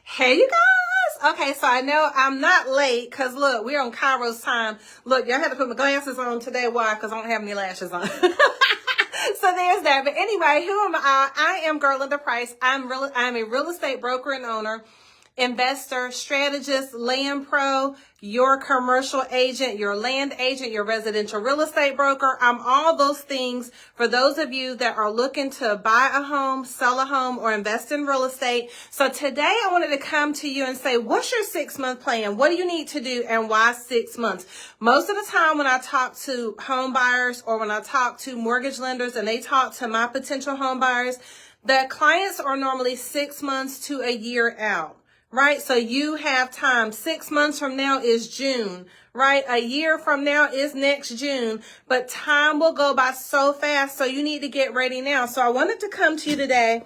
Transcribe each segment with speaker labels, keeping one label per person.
Speaker 1: Hey, you guys. Okay, so I know I'm not late because, look, we're on Cairo's time. Look, y'all had to put my glasses on today. Why? Because I don't have any lashes on. So there's that. But anyway, who am I? I am Garlinda Price. I'm a real estate broker and owner, investor, strategist, land pro, your commercial agent, your land agent, your residential real estate broker. I'm all those things for those of you that are looking to buy a home, sell a home, or invest in real estate. So today I wanted to come to you and say, what's your 6-month plan? What do you need to do and why 6 months? Most of the time when I talk to home buyers or when I talk to mortgage lenders and they talk to my potential home buyers, the clients are normally 6 months to a year out. Right? So you have time. 6 months from now is June, right? A year from now is next June, but time will go by so fast. So you need to get ready now. So I wanted to come to you today.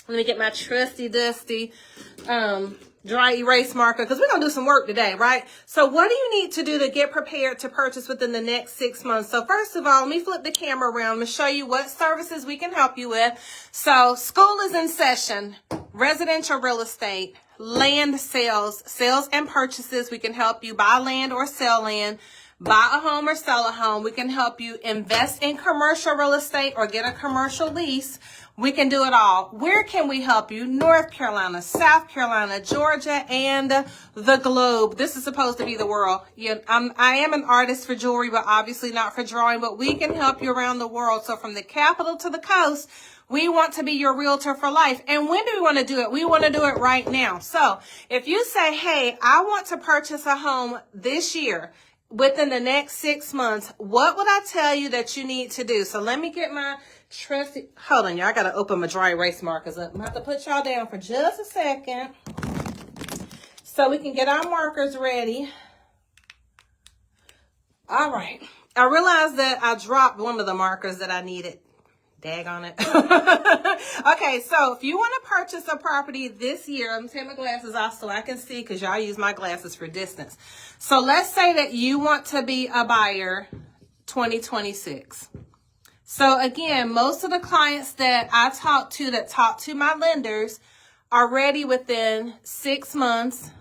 Speaker 1: Let me get my trusty dusty, dry erase marker because we're going to do some work today, right? So what do you need to do to get prepared to purchase within the next 6 months? So first of all, let me flip the camera around. I'm going to show you what services we can help you with. So school is in session, residential real estate, land sales and purchases. We can help you buy land or sell land, buy a home or sell a home. We can help you invest in commercial real estate or get a commercial lease. We can do it all. Where can we help you? North Carolina, South Carolina, Georgia, and the globe. This is supposed to be the world. I am an artist for jewelry, but obviously not for drawing, but we can help you around the world. So from the capital to the coast, we want to be your realtor for life. And when do we want to do it? We want to do it right now. So if you say, hey, I want to purchase a home this year, within the next 6 months, what would I tell you that you need to do? So let me get my trusty, hold on, y'all. I got to open my dry erase markers up. I'm going to have to put y'all down for just a second so we can get our markers ready. All right. I realized that I dropped one of the markers that I needed. Dag on it. Okay, so if you want to purchase a property this year, I'm going to take my glasses off so I can see because y'all use my glasses for distance. So let's say that you want to be a buyer 2026. So again, most of the clients that I talk to my lenders are ready within 6 months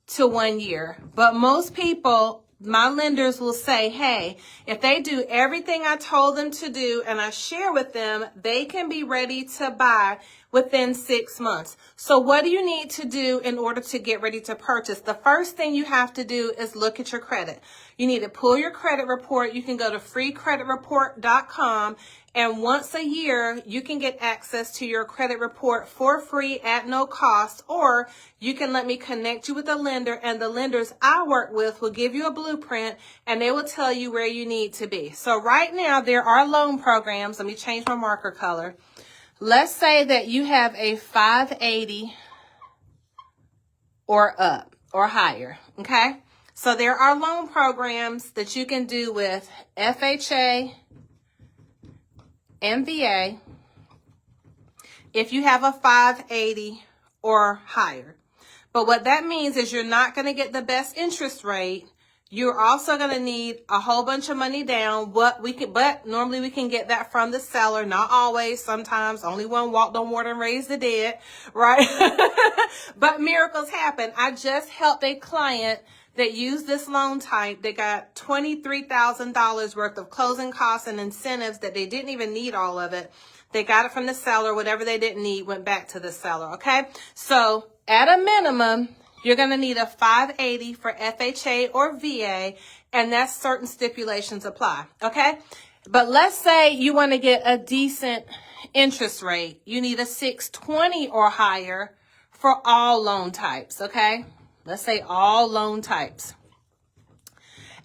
Speaker 1: to 1 year. But most people, my lenders will say, hey, if they do everything I told them to do and I share with them, they can be ready to buy within 6 months. So what do you need to do in order to get ready to purchase? The first thing you have to do is look at your credit. You need to pull your credit report. You can go to freecreditreport.com, and once a year, you can get access to your credit report for free at no cost, or you can let me connect you with a lender, and the lenders I work with will give you a blueprint, and they will tell you where you need to be. So right now, there are loan programs. Let me change my marker color. Let's say that you have a 580 or up or higher, okay? So there are loan programs that you can do with FHA and VA if you have a 580 or higher. But what that means is you're not going to get the best interest rate. You're also going to need a whole bunch of money down. But normally we can get that from the seller. Not always. Sometimes only one walked on water and raised the dead, right? But miracles happen. I just helped a client that used this loan type. They got $23,000 worth of closing costs and incentives that they didn't even need all of it. They got it from the seller. Whatever they didn't need went back to the seller, okay? So at a minimum, you're going to need a 580 for FHA or VA, and that's certain stipulations apply, okay? But let's say you want to get a decent interest rate. You need a 620 or higher for all loan types, okay? Let's say all loan types.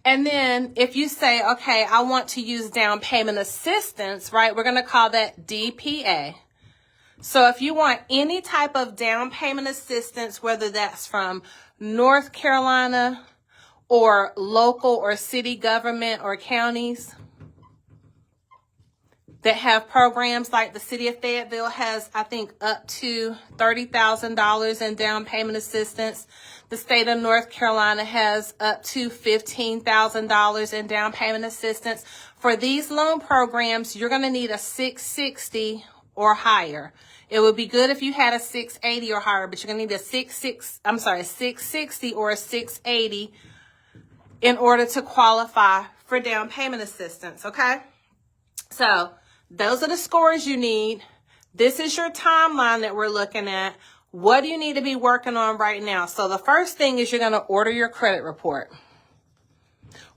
Speaker 1: And then if you say, okay, I want to use down payment assistance, right? We're going to call that DPA. So if you want any type of down payment assistance, whether that's from North Carolina or local or city government or counties that have programs like the city of Fayetteville has, I think, up to $30,000 in down payment assistance. The state of North Carolina has up to $15,000 in down payment assistance. For these loan programs, you're going to need a 660 or higher. It would be good if you had a 680 or higher, but you're going to need a 660 or a 680 in order to qualify for down payment assistance, okay? So those are the scores you need. This is your timeline that we're looking at. What do you need to be working on right now? So the first thing is you're going to order your credit report.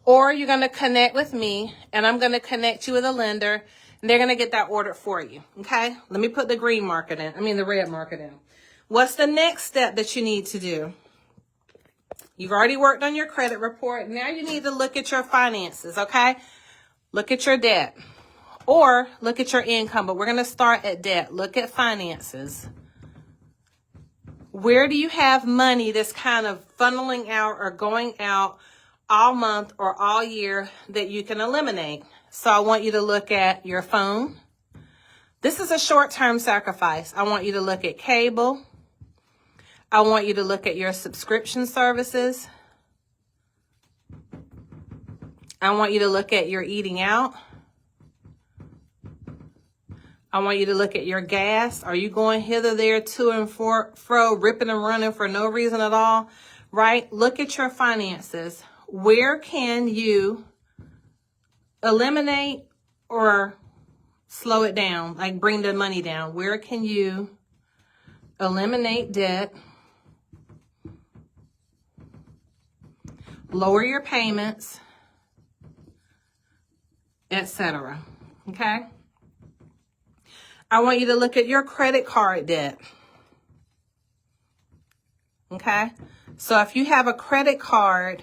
Speaker 1: Or you're going to connect with me, and I'm going to connect you with a lender, and they're going to get that ordered for you, okay? Let me put the red marker in. What's the next step that you need to do? You've already worked on your credit report. Now you need to look at your finances, okay? Look at your debt. Or look at your income, but we're going to start at debt. Look at finances. Where do you have money that's kind of funneling out or going out all month or all year that you can eliminate? So I want you to look at your phone. This is a short-term sacrifice. I want you to look at cable. I want you to look at your subscription services. I want you to look at your eating out. I want you to look at your gas. Are you going hither, there, to and fro, ripping and running for no reason at all? Right? Look at your finances. Where can you eliminate or slow it down, like bring the money down? Where can you eliminate debt, lower your payments, etc.? Okay? I want you to look at your credit card debt. Okay? So if you have a credit card,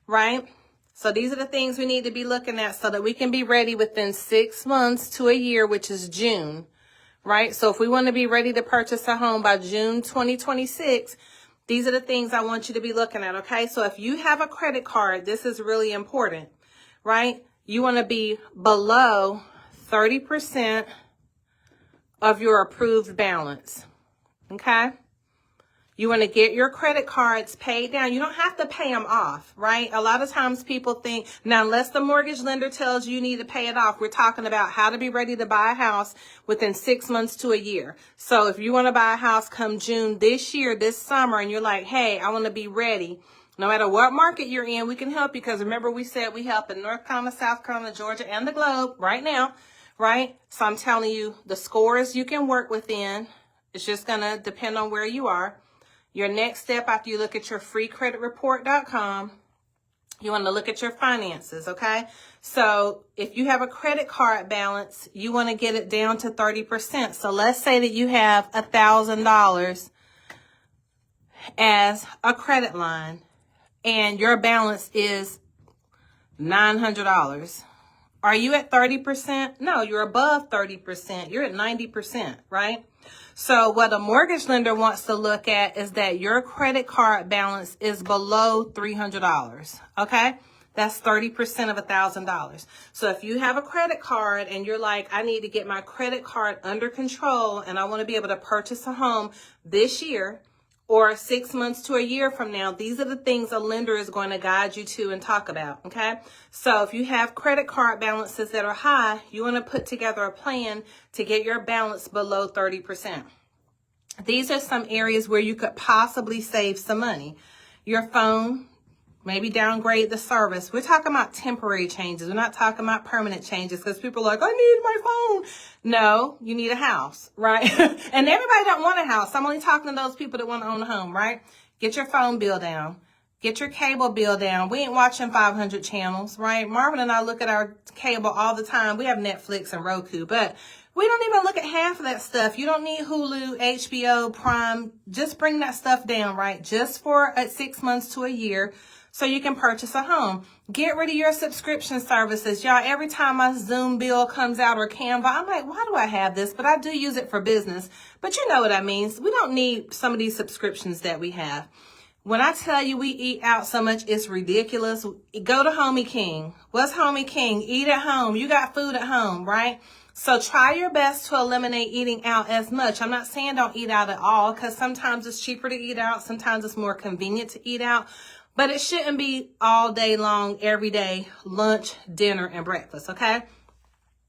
Speaker 1: right? So these are the things we need to be looking at so that we can be ready within 6 months to a year, which is June, right? So if we want to be ready to purchase a home by June 2026, these are the things I want you to be looking at, okay? So if you have a credit card, this is really important, right? You want to be below 30% of your approved balance, okay? You want to get your credit cards paid down. You don't have to pay them off, right? A lot of times people think, now unless the mortgage lender tells you need to pay it off, we're talking about how to be ready to buy a house within 6 months to a year. So if you want to buy a house come June this year, this summer, and you're like, hey, I want to be ready, no matter what market you're in, we can help you. Because remember, we said we help in North Carolina, South Carolina, Georgia, and the globe right now, right? So I'm telling you, the scores you can work within. It's just going to depend on where you are. Your next step after you look at your freecreditreport.com, you want to look at your finances, okay? So if you have a credit card balance, you want to get it down to 30%. So let's say that you have $1,000 as a credit line and your balance is $900. Are you at 30%? No, you're above 30%. You're at 90%, right? So what a mortgage lender wants to look at is that your credit card balance is below $300, okay? That's 30% of $1,000. So if you have a credit card and you're like, I need to get my credit card under control and I want to be able to purchase a home this year or 6 months to a year from now, these are the things a lender is going to guide you to and talk about, okay? So if you have credit card balances that are high, you want to put together a plan to get your balance below 30%. These are some areas where you could possibly save some money. Your phone, maybe downgrade the service. We're talking about temporary changes. We're not talking about permanent changes because people are like, I need my phone. No, you need a house, right? And everybody don't want a house. I'm only talking to those people that want to own a home, right? Get your phone bill down. Get your cable bill down. We ain't watching 500 channels, right? Marvin and I look at our cable all the time. We have Netflix and Roku, but we don't even look at half of that stuff. You don't need Hulu, HBO, Prime. Just bring that stuff down, right? Just for 6 months to a year so you can purchase a home. Get rid of your subscription services. Y'all, every time my Zoom bill comes out or Canva, I'm like, why do I have this? But I do use it for business. But you know what I mean. We don't need some of these subscriptions that we have. When I tell you we eat out so much, it's ridiculous. Go to Homie King. What's Homie King? Eat at home. You got food at home, right? So try your best to eliminate eating out as much. I'm not saying don't eat out at all because sometimes it's cheaper to eat out. Sometimes it's more convenient to eat out. But it shouldn't be all day long, every day, lunch, dinner, and breakfast, okay?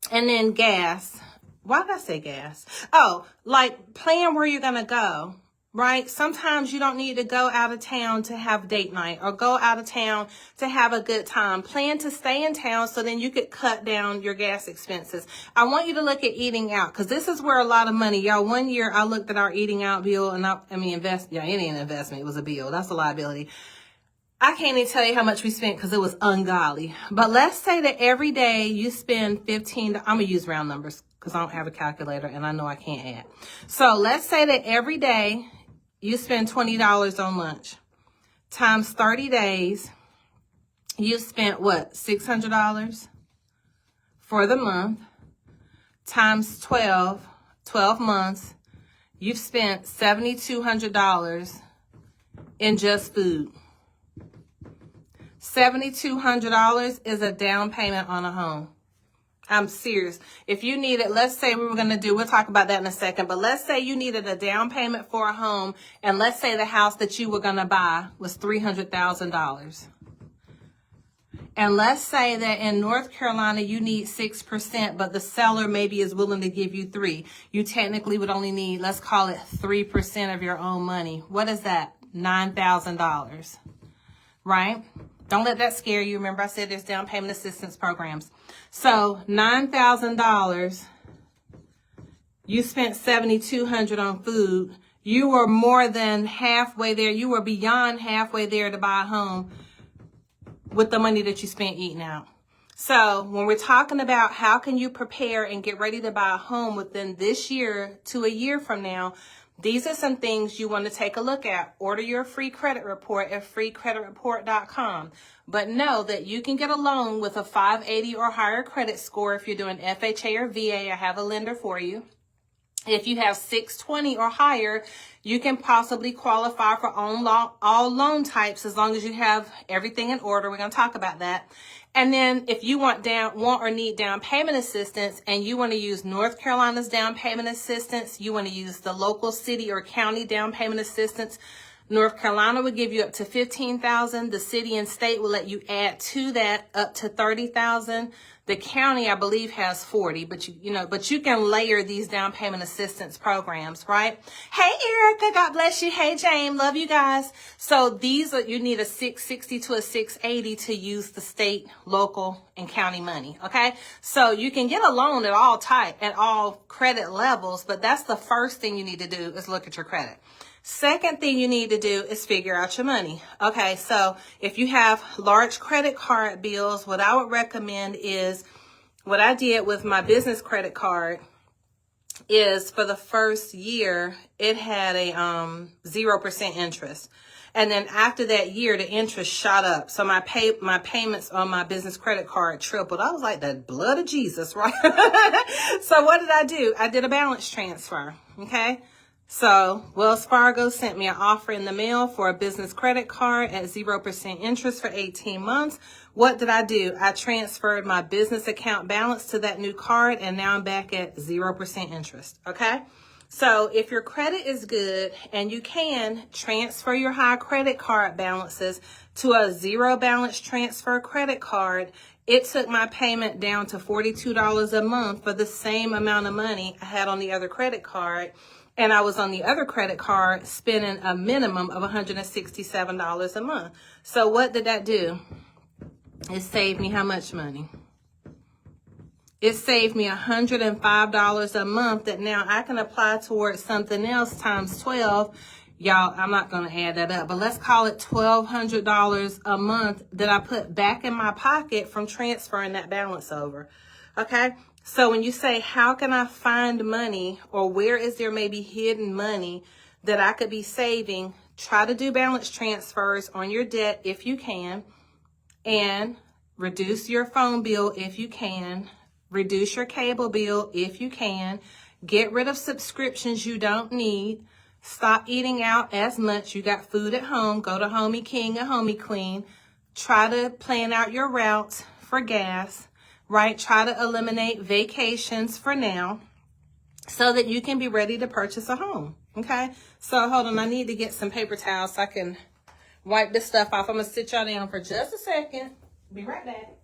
Speaker 1: And then gas. why did I say gas? Oh, like plan where you're going to go, right? Sometimes you don't need to go out of town to have date night or go out of town to have a good time. Plan to stay in town so then you could cut down your gas expenses. I want you to look at eating out because this is where a lot of money, y'all. One year I looked at our eating out bill and it ain't an investment. It was a bill. That's a liability. I can't even tell you how much we spent because it was ungodly. But let's say that every day you spend $15. I'm going to use round numbers because I don't have a calculator and I know I can't add. So let's say that every day you spend $20 on lunch. Times 30 days, you spent what? $600 for the month. Times 12 months, you've spent $7,200 in just food. $7,200 is a down payment on a home. I'm serious. If you needed, let's say we'll talk about that in a second, but let's say you needed a down payment for a home, and let's say the house that you were going to buy was $300,000. And let's say that in North Carolina, you need 6%, but the seller maybe is willing to give you 3%. You technically would only need, let's call it 3% of your own money. What is that? $9,000, right? Don't let that scare you. Remember I said there's down payment assistance programs. So $9,000, you spent $7,200 on food. You were more than halfway there. You were beyond halfway there to buy a home with the money that you spent eating out. So when we're talking about how can you prepare and get ready to buy a home within this year to a year from now, these are some things you want to take a look at. Order your free credit report at freecreditreport.com. But know that you can get a loan with a 580 or higher credit score if you're doing FHA or VA. I have a lender for you. If you have 620 or higher, you can possibly qualify for all loan types as long as you have everything in order. We're going to talk about that. And then if you want or need down payment assistance and you want to use North Carolina's down payment assistance, you want to use the local city or county down payment assistance, North Carolina will give you up to $15,000. The city and state will let you add to that up to $30,000. The county, I believe, has 40, but you can layer these down payment assistance programs, right? Hey, Erica, God bless you. Hey, Jane, love you guys. So you need a 660 to a 680 to use the state, local, and county money, okay? So you can get a loan at all credit levels, but that's the first thing you need to do is look at your credit. Second thing you need to do is figure out your money. Okay, so if you have large credit card bills, what I would recommend is what I did with my business credit card is for the first year, it had a 0% interest. And then after that year, the interest shot up. So my payments on my business credit card tripled. I was like, the blood of Jesus, right? So what did I do? I did a balance transfer, okay? So Wells Fargo sent me an offer in the mail for a business credit card at 0% interest for 18 months. What did I do? I transferred my business account balance to that new card, and now I'm back at 0% interest, okay? So if your credit is good and you can transfer your high credit card balances to a zero balance transfer credit card, it took my payment down to $42 a month for the same amount of money I had on the other credit card. And I was on the other credit card spending a minimum of $167 a month. So what did that do? It saved me how much money? It saved me $105 a month that now I can apply towards something else times 12. Y'all, I'm not going to add that up, but let's call it $1,200 a month that I put back in my pocket from transferring that balance over. Okay? So when you say, how can I find money, or where is there maybe hidden money that I could be saving, try to do balance transfers on your debt if you can, and reduce your phone bill if you can, reduce your cable bill if you can, get rid of subscriptions you don't need, stop eating out as much. You got food at home, go to Homie King and Homie Queen, try to plan out your routes for gas, right? Try to eliminate vacations for now so that you can be ready to purchase a home, okay? So hold on, I need to get some paper towels so I can wipe this stuff off. I'm going to sit y'all down for just a second. Be right back.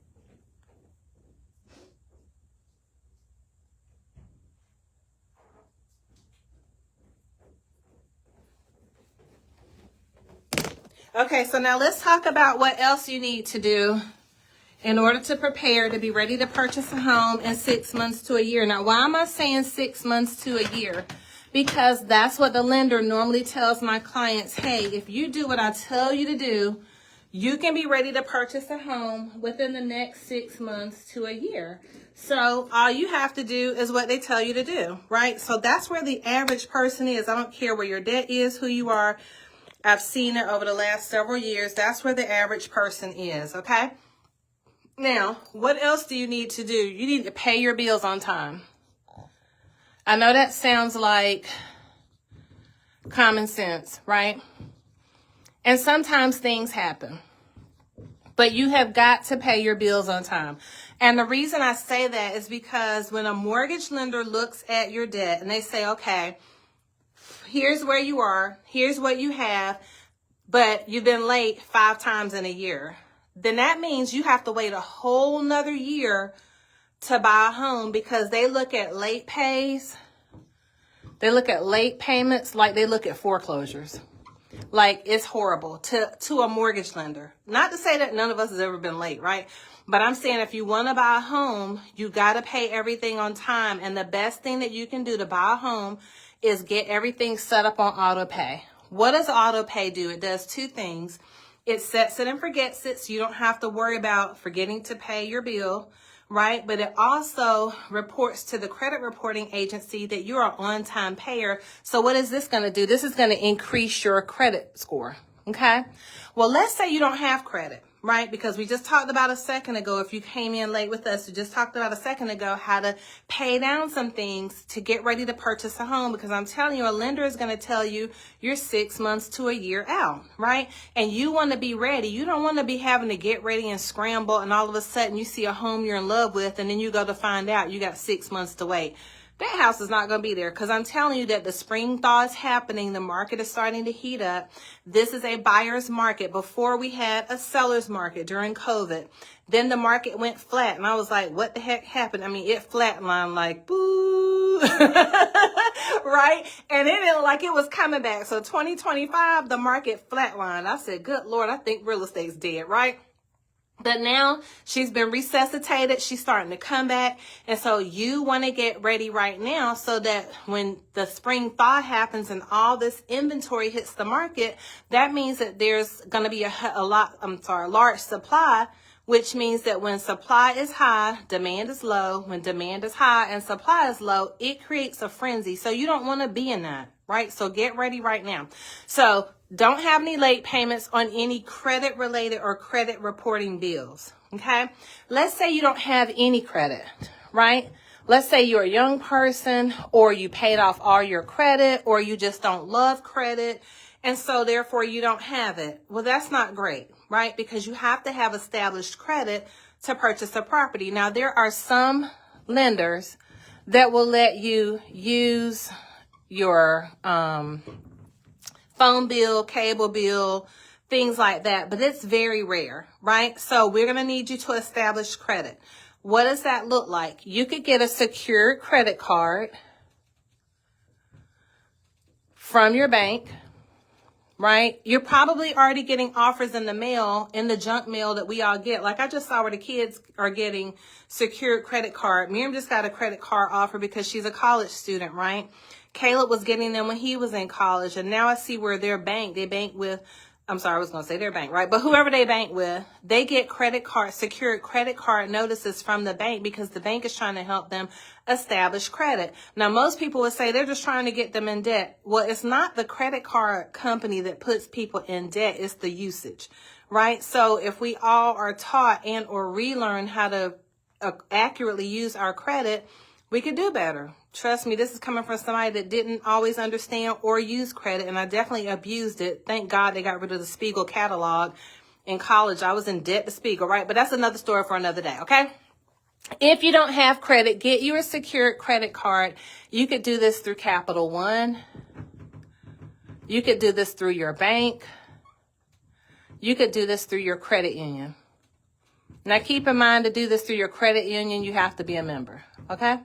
Speaker 1: Okay, so now let's talk about what else you need to do in order to prepare to be ready to purchase a home in 6 months to a year. Now, why am I saying 6 months to a year? Because that's what the lender normally tells my clients. Hey, if you do what I tell you to do, you can be ready to purchase a home within the next 6 months to a year. So all you have to do is what they tell you to do, right? So that's where the average person is. I don't care where your debt is, who you are. I've seen it over the last several years. That's where the average person is, okay? Now, what else do you need to do? You need to pay your bills on time. I know that sounds like common sense, right? And sometimes things happen, but you have got to pay your bills on time. And the reason I say that is because when a mortgage lender looks at your debt and they say, okay, here's where you are, here's what you have, but you've been late 5 times in a year, then that means you have to wait a whole nother year to buy a home, because they look at late pays. They look at late payments like they look at foreclosures. Like, it's horrible to a mortgage lender. Not to say that none of us has ever been late, right? But I'm saying if you want to buy a home, you got to pay everything on time. And the best thing that you can do to buy a home is get everything set up on auto pay. What does auto pay do? It does 2 things. It sets it and forgets it, so you don't have to worry about forgetting to pay your bill, right? But it also reports to the credit reporting agency that you're an on-time payer. So what is this going to do? This is going to increase your credit score, okay? Well, let's say you don't have credit, right? Because we just talked about a second ago, if you came in late with us, we just talked about a second ago how to pay down some things to get ready to purchase a home. Because I'm telling you, a lender is going to tell you you're 6 months to a year out, right? And you want to be ready. You don't want to be having to get ready and scramble, and all of a sudden you see a home you're in love with, and then you go to find out you got 6 months to wait. That house is not going to be there, because I'm telling you that the spring thaw is happening. The market is starting to heat up. This is a buyer's market. Before, we had a seller's market during COVID. Then the market went flat, and I was like, what the heck happened? I mean, it flatlined like, boo, right? And then it like it was coming back. So 2025, the market flatlined. I said, good Lord, I think real estate's dead, right? But now she's been resuscitated. She's starting to come back. And so you want to get ready right now so that when the spring thaw happens and all this inventory hits the market, that means that there's going to be a large supply, which means that when supply is high, demand is low. When demand is high and supply is low, it creates a frenzy. So you don't want to be in that, right? So get ready right now. So don't have any late payments on any credit related or credit reporting bills. Okay. Let's say you don't have any credit, right? Let's say you're a young person, or you paid off all your credit, or you just don't love credit, and so therefore you don't have it. Well, that's not great, right? Because you have to have established credit to purchase a property. Now, there are some lenders that will let you use your phone bill, cable bill, things like that, but it's very rare, right? So we're going to need you to establish credit. What does that look like? You could get a secured credit card from your bank, right? You're probably already getting offers in the mail, in the junk mail that we all get. Like, I just saw where the kids are getting secured credit card. Miriam just got a credit card offer because she's a college student, right? Caleb was getting them when he was in college, and now I see where they bank with, I'm sorry, I was going to say their bank, right? But whoever they bank with, they get secured credit card notices from the bank because the bank is trying to help them establish credit. Now, most people would say they're just trying to get them in debt. Well, it's not the credit card company that puts people in debt. It's the usage, right? So if we all are taught and or relearn how to accurately use our credit, we could do better. Trust me, this is coming from somebody that didn't always understand or use credit, and I definitely abused it. Thank God they got rid of the Spiegel catalog. In college, I was in debt to Spiegel, right? But that's another story for another day, okay? If you don't have credit, get you a secured credit card. You could do this through Capital One. You could do this through your bank. You could do this through your credit union. Now, keep in mind, to do this through your credit union, you have to be a member, okay?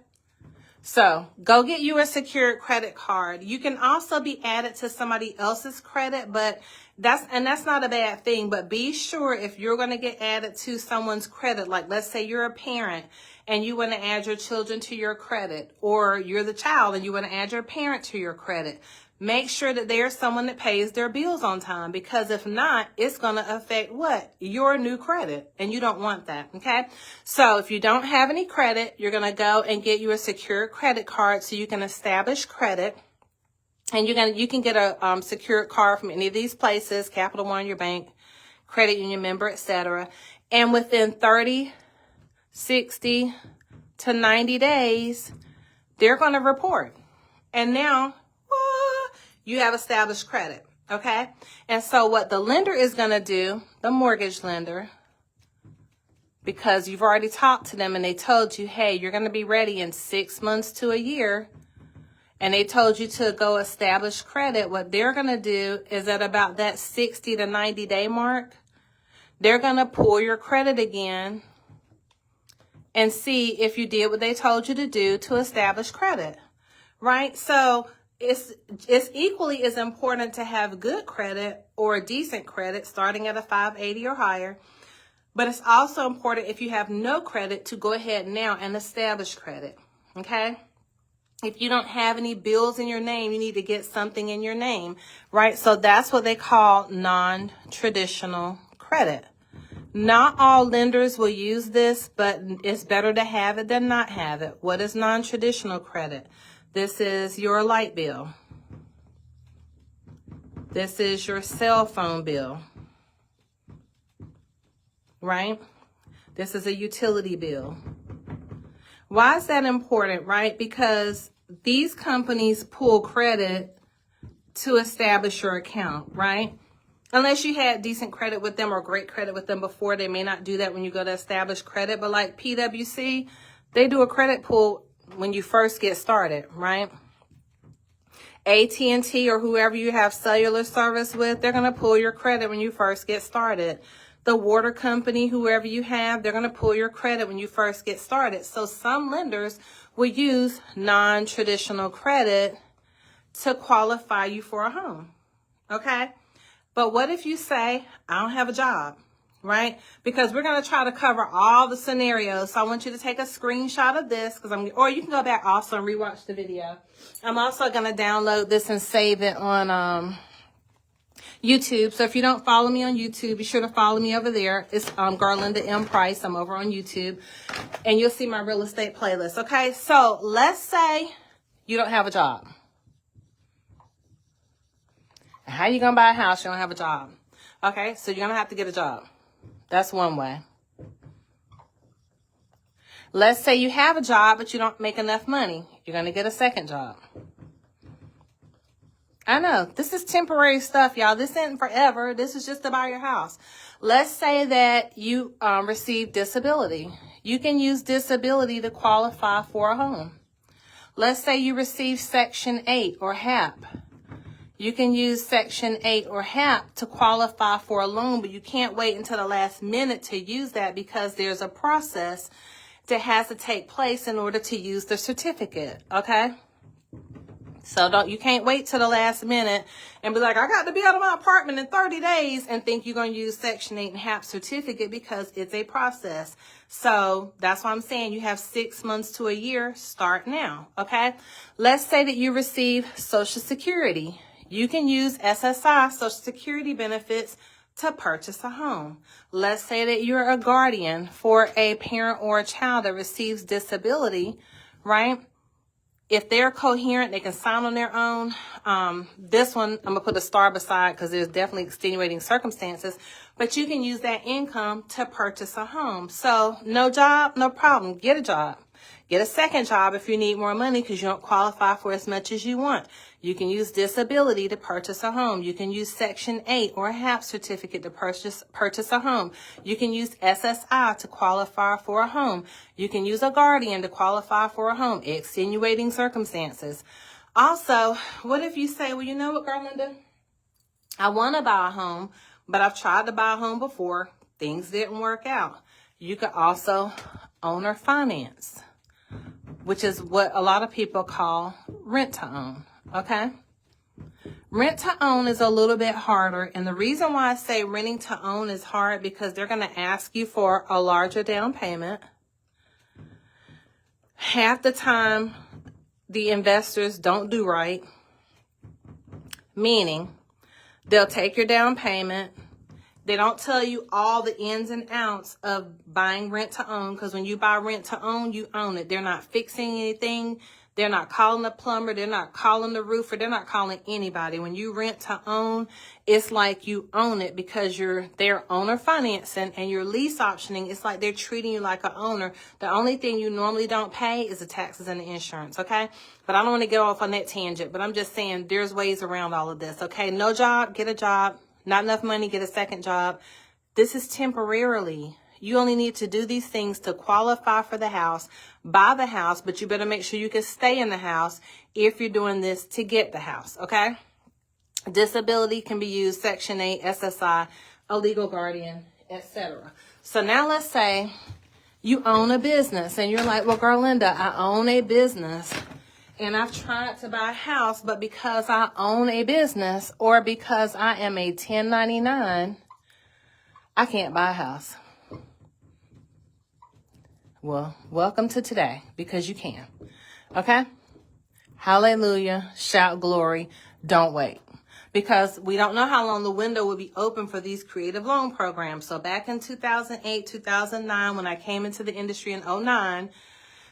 Speaker 1: So go get you a secured credit card. You can also be added to somebody else's credit, but that's not a bad thing. But be sure if you're going to get added to someone's credit, like let's say you're a parent and you want to add your children to your credit, or you're the child and you want to add your parent to your credit, make sure that there's someone that pays their bills on time, because if not, it's going to affect what? Your new credit, and you don't want that, okay? So if you don't have any credit, you're going to go and get you a secure credit card so you can establish credit, and you can get a secured card from any of these places, Capital One, your bank, credit union member, etc. And within 30, 60 to 90 days, they're going to report. And now you have established credit, okay? And so what the lender is going to do, the mortgage lender, because you've already talked to them and they told you, hey, you're going to be ready in 6 months to a year, and they told you to go establish credit, what they're going to do is at about that 60 to 90 day mark, they're going to pull your credit again and see if you did what they told you to do to establish credit, right? So it's equally as important to have good credit or decent credit starting at a 580 or higher. But it's also important if you have no credit to go ahead now and establish credit, okay? If you don't have any bills in your name, you need to get something in your name, right? So that's what they call non-traditional credit. Not all lenders will use this, but it's better to have it than not have it. What is non-traditional credit? This is your light bill. This is your cell phone bill, right? This is a utility bill. Why is that important, right? Because these companies pull credit to establish your account, right? Unless you had decent credit with them or great credit with them before, they may not do that when you go to establish credit. But like PwC, they do a credit pull when you first get started, right? AT&T or whoever you have cellular service with, they're going to pull your credit when you first get started. The water company, whoever you have, they're going to pull your credit when you first get started. So some lenders will use non-traditional credit to qualify you for a home, okay? But what if you say, I don't have a job, right? Because we're going to try to cover all the scenarios. So I want you to take a screenshot of this, or you can go back also and rewatch the video. I'm also going to download this and save it on YouTube. So if you don't follow me on YouTube, be sure to follow me over there. It's Garlinda M. Price. I'm over on YouTube, and you'll see my real estate playlist. Okay, so let's say you don't have a job. How are you going to buy a house? You don't have a job. Okay, so you're going to have to get a job. That's one way. Let's say you have a job, but you don't make enough money. You're going to get a second job. I know, this is temporary stuff, y'all. This isn't forever. This is just to buy your house. Let's say that you receive disability. You can use disability to qualify for a home. Let's say you receive Section 8 or HAP. You can use Section 8 or HAP to qualify for a loan, but you can't wait until the last minute to use that because there's a process that has to take place in order to use the certificate, okay? So you can't wait till the last minute and be like, I got to be out of my apartment in 30 days and think you're going to use Section 8 and HAP certificate, because it's a process. So that's why I'm saying you have 6 months to a year. Start now, okay? Let's say that you receive Social Security. You can use SSI, Social Security benefits, to purchase a home. Let's say that you're a guardian for a parent or a child that receives disability, right? If they're coherent, they can sign on their own. This one, I'm going to put a star beside because there's definitely extenuating circumstances. But you can use that income to purchase a home. So no job, no problem. Get a job. Get a second job if you need more money because you don't qualify for as much as you want. You can use disability to purchase a home. You can use Section 8 or a HAP certificate to purchase a home. You can use SSI to qualify for a home. You can use a guardian to qualify for a home. Extenuating circumstances. Also, what if you say, well, you know what, Garlinda? I want to buy a home, but I've tried to buy a home before. Things didn't work out. You could also owner finance. which is what a lot of people call rent to own, okay? Rent to own is a little bit harder, and the reason why I say renting to own is hard because they're going to ask you for a larger down payment. Half the time, the investors don't do right, meaning they'll take your down payment. They don't tell you all the ins and outs of buying rent to own, because when you buy rent to own, you own it. They're not fixing anything. They're not calling the plumber. They're not calling the roofer. They're not calling anybody. When you rent to own, it's like you own it because you're their owner financing, and your lease optioning, it's like they're treating you like an owner. The only thing you normally don't pay is the taxes and the insurance, okay? But I don't want to get off on that tangent, but I'm just saying there's ways around all of this, okay? No job, get a job. Not enough money, get a second job. This is temporarily. You only need to do these things to qualify for the house, buy the house, but you better make sure you can stay in the house if you're doing this to get the house, okay? Disability can be used, Section 8, SSI, a legal guardian, etc. So now let's say you own a business and you're like, well, Garlinda, I own a business and I've tried to buy a house, but because I own a business or because I am a 1099, I can't buy a house. Well, welcome to today, because you can. Okay? Hallelujah. Shout glory. Don't wait. Because we don't know how long the window will be open for these creative loan programs. So back in 2008, 2009, when I came into the industry in 2009,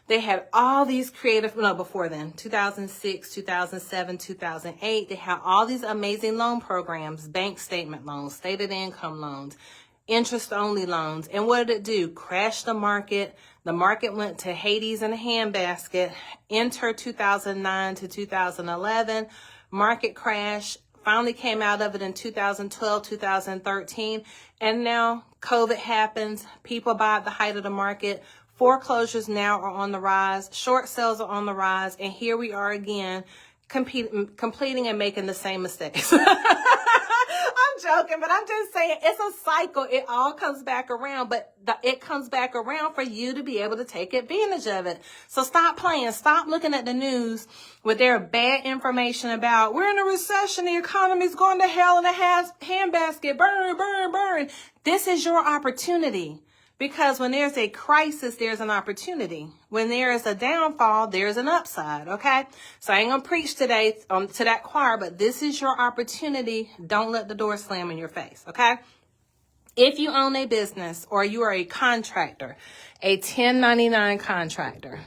Speaker 1: they had all these creative, no, before then, 2006, 2007, 2008, they had all these amazing loan programs, bank statement loans, stated income loans, interest-only loans. And what did it do? Crash the market. The market went to Hades in a handbasket. Enter 2009 to 2011. Market crash. Finally came out of it in 2012, 2013. And now COVID happens. People buy at the height of the market. Foreclosures now are on the rise. Short sales are on the rise. And here we are again, completing and making the same mistakes. I'm joking, but I'm just saying it's a cycle. It all comes back around, but it comes back around for you to be able to take advantage of it. So stop playing. Stop looking at the news with their bad information about we're in a recession, the economy's going to hell in a handbasket, burn, burn, burn. This is your opportunity. Because when there's a crisis, there's an opportunity. When there is a downfall, there's an upside, okay? So I ain't going to preach today to that choir, but this is your opportunity. Don't let the door slam in your face, okay? If you own a business or you are a contractor, a 1099 contractor,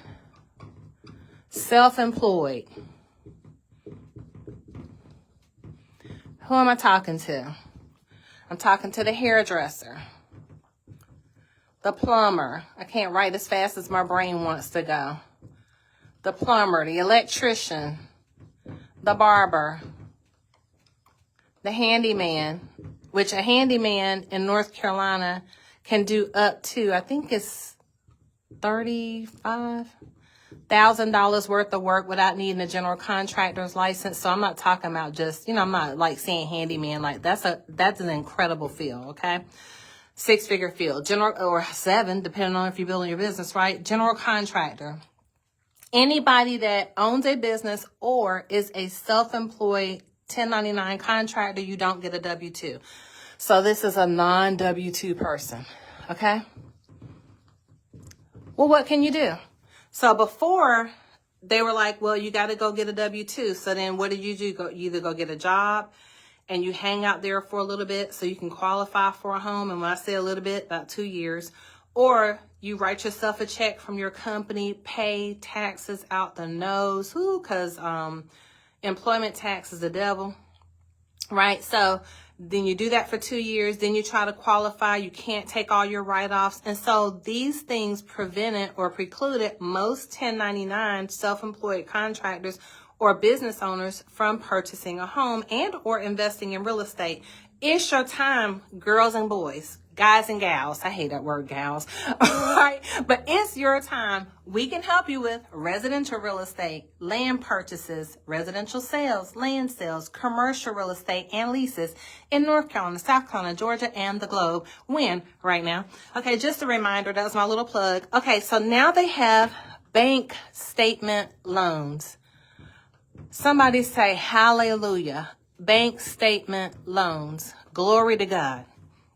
Speaker 1: self-employed, who am I talking to? I'm talking to the hairdresser, the plumber. I can't write as fast as my brain wants to go. The plumber, the electrician, the barber, the handyman, which a handyman in North Carolina can do up to, I think it's $35,000 worth of work without needing a general contractor's license. So I'm not talking about just, I'm not like saying handyman, like that's an incredible field, okay? 6-figure field, general, or 7, depending on if you're building your business, right? General contractor. Anybody that owns a business or is a self-employed 1099 contractor, you don't get a W-2. So this is a non-W-2 person, okay? Well, what can you do? So before, they were like, well, you got to go get a W-2. So then what did you do? You either go get a job, and you hang out there for a little bit so you can qualify for a home. And when I say a little bit, about 2 years. Or you write yourself a check from your company, pay taxes out the nose, because employment tax is the devil, right? So then you do that for 2 years. Then you try to qualify. You can't take all your write-offs. And so these things prevented or precluded most 1099 self-employed contractors or business owners from purchasing a home and or investing in real estate. It's your time, girls and boys, guys and gals. I hate that word, gals. All right, but it's your time. We can help you with residential real estate, land purchases, residential sales, land sales, commercial real estate, and leases in North Carolina, South Carolina, Georgia, and the globe. When? Right now. Okay, just a reminder, that was my little plug. Okay, so now they have bank statement loans. Somebody say hallelujah. Bank statement loans. Glory to God.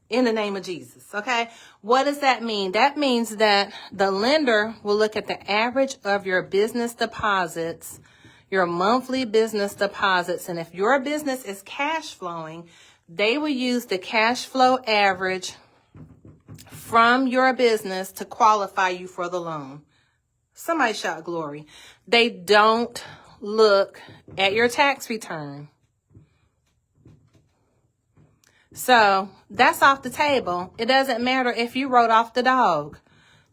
Speaker 1: In the name of Jesus, okay? What does that mean? That means that the lender will look at the average of your business deposits, your monthly business deposits, and if your business is cash flowing, they will use the cash flow average from your business to qualify you for the loan. Somebody shout glory. They don't look at your tax return. So that's off the table. It doesn't matter if you wrote off the dog.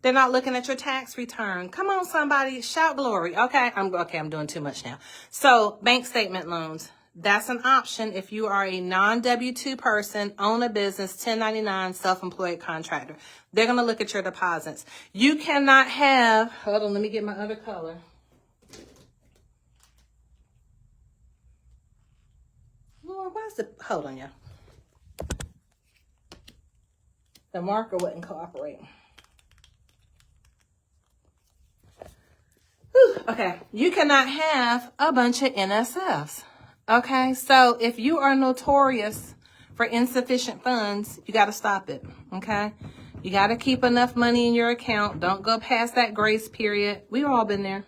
Speaker 1: They're not looking at your tax return. Come on, somebody, shout glory. Okay, I'm doing too much now. So bank statement loans, that's an option if you are a non-W-2 person, own a business, 1099, self-employed contractor. They're going to look at your deposits. You cannot have, hold on, let me get my other color. Lord, hold on, y'all. The marker wouldn't cooperate. Whew, okay, you cannot have a bunch of NSFs. Okay, so if you are notorious for insufficient funds, you got to stop it. Okay, you got to keep enough money in your account. Don't go past that grace period. We've all been there.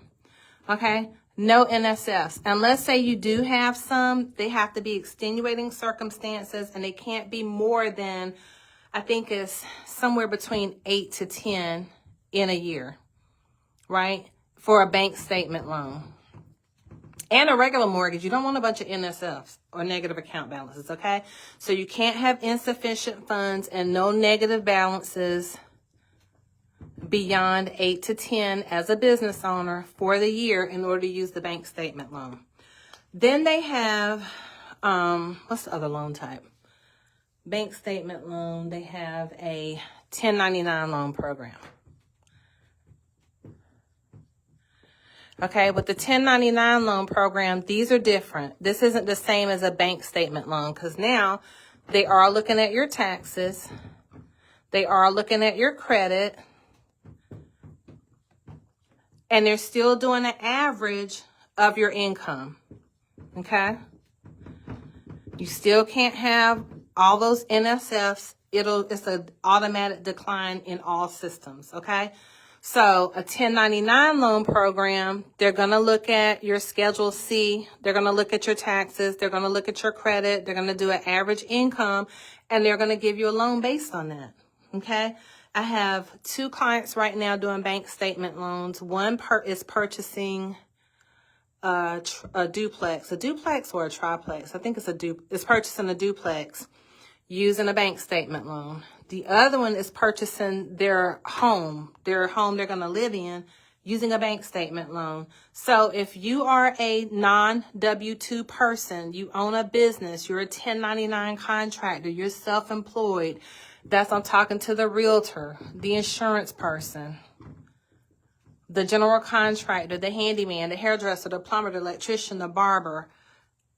Speaker 1: Okay, no NSFs. And let's say you do have some, they have to be extenuating circumstances, and they can't be more than, I think it's somewhere between 8 to 10 in a year, right? For a bank statement loan. And a regular mortgage, you don't want a bunch of NSFs or negative account balances, okay? So you can't have insufficient funds and no negative balances beyond 8 to 10 as a business owner for the year in order to use the bank statement loan. Then they have, what's the other loan type? Bank statement loan, they have a 1099 loan program. Okay, with the 1099 loan program, these are different. This isn't the same as a bank statement loan because now they are looking at your taxes. They are looking at your credit. And they're still doing an average of your income. Okay? You still can't have all those NSFs. It's an automatic decline in all systems. Okay? So a 1099 loan program, they're going to look at your Schedule C. They're going to look at your taxes. They're going to look at your credit. They're going to do an average income, and they're going to give you a loan based on that. Okay? I have 2 clients right now doing bank statement loans. One is purchasing a duplex or a triplex. I think it's purchasing a duplex using a bank statement loan. The other one is purchasing their home they're going to live in using a bank statement loan. So if you are a non-W-2 person, you own a business, you're a 1099 contractor, you're self-employed, I'm talking to the realtor, the insurance person, the general contractor, the handyman, the hairdresser, the plumber, the electrician, the barber.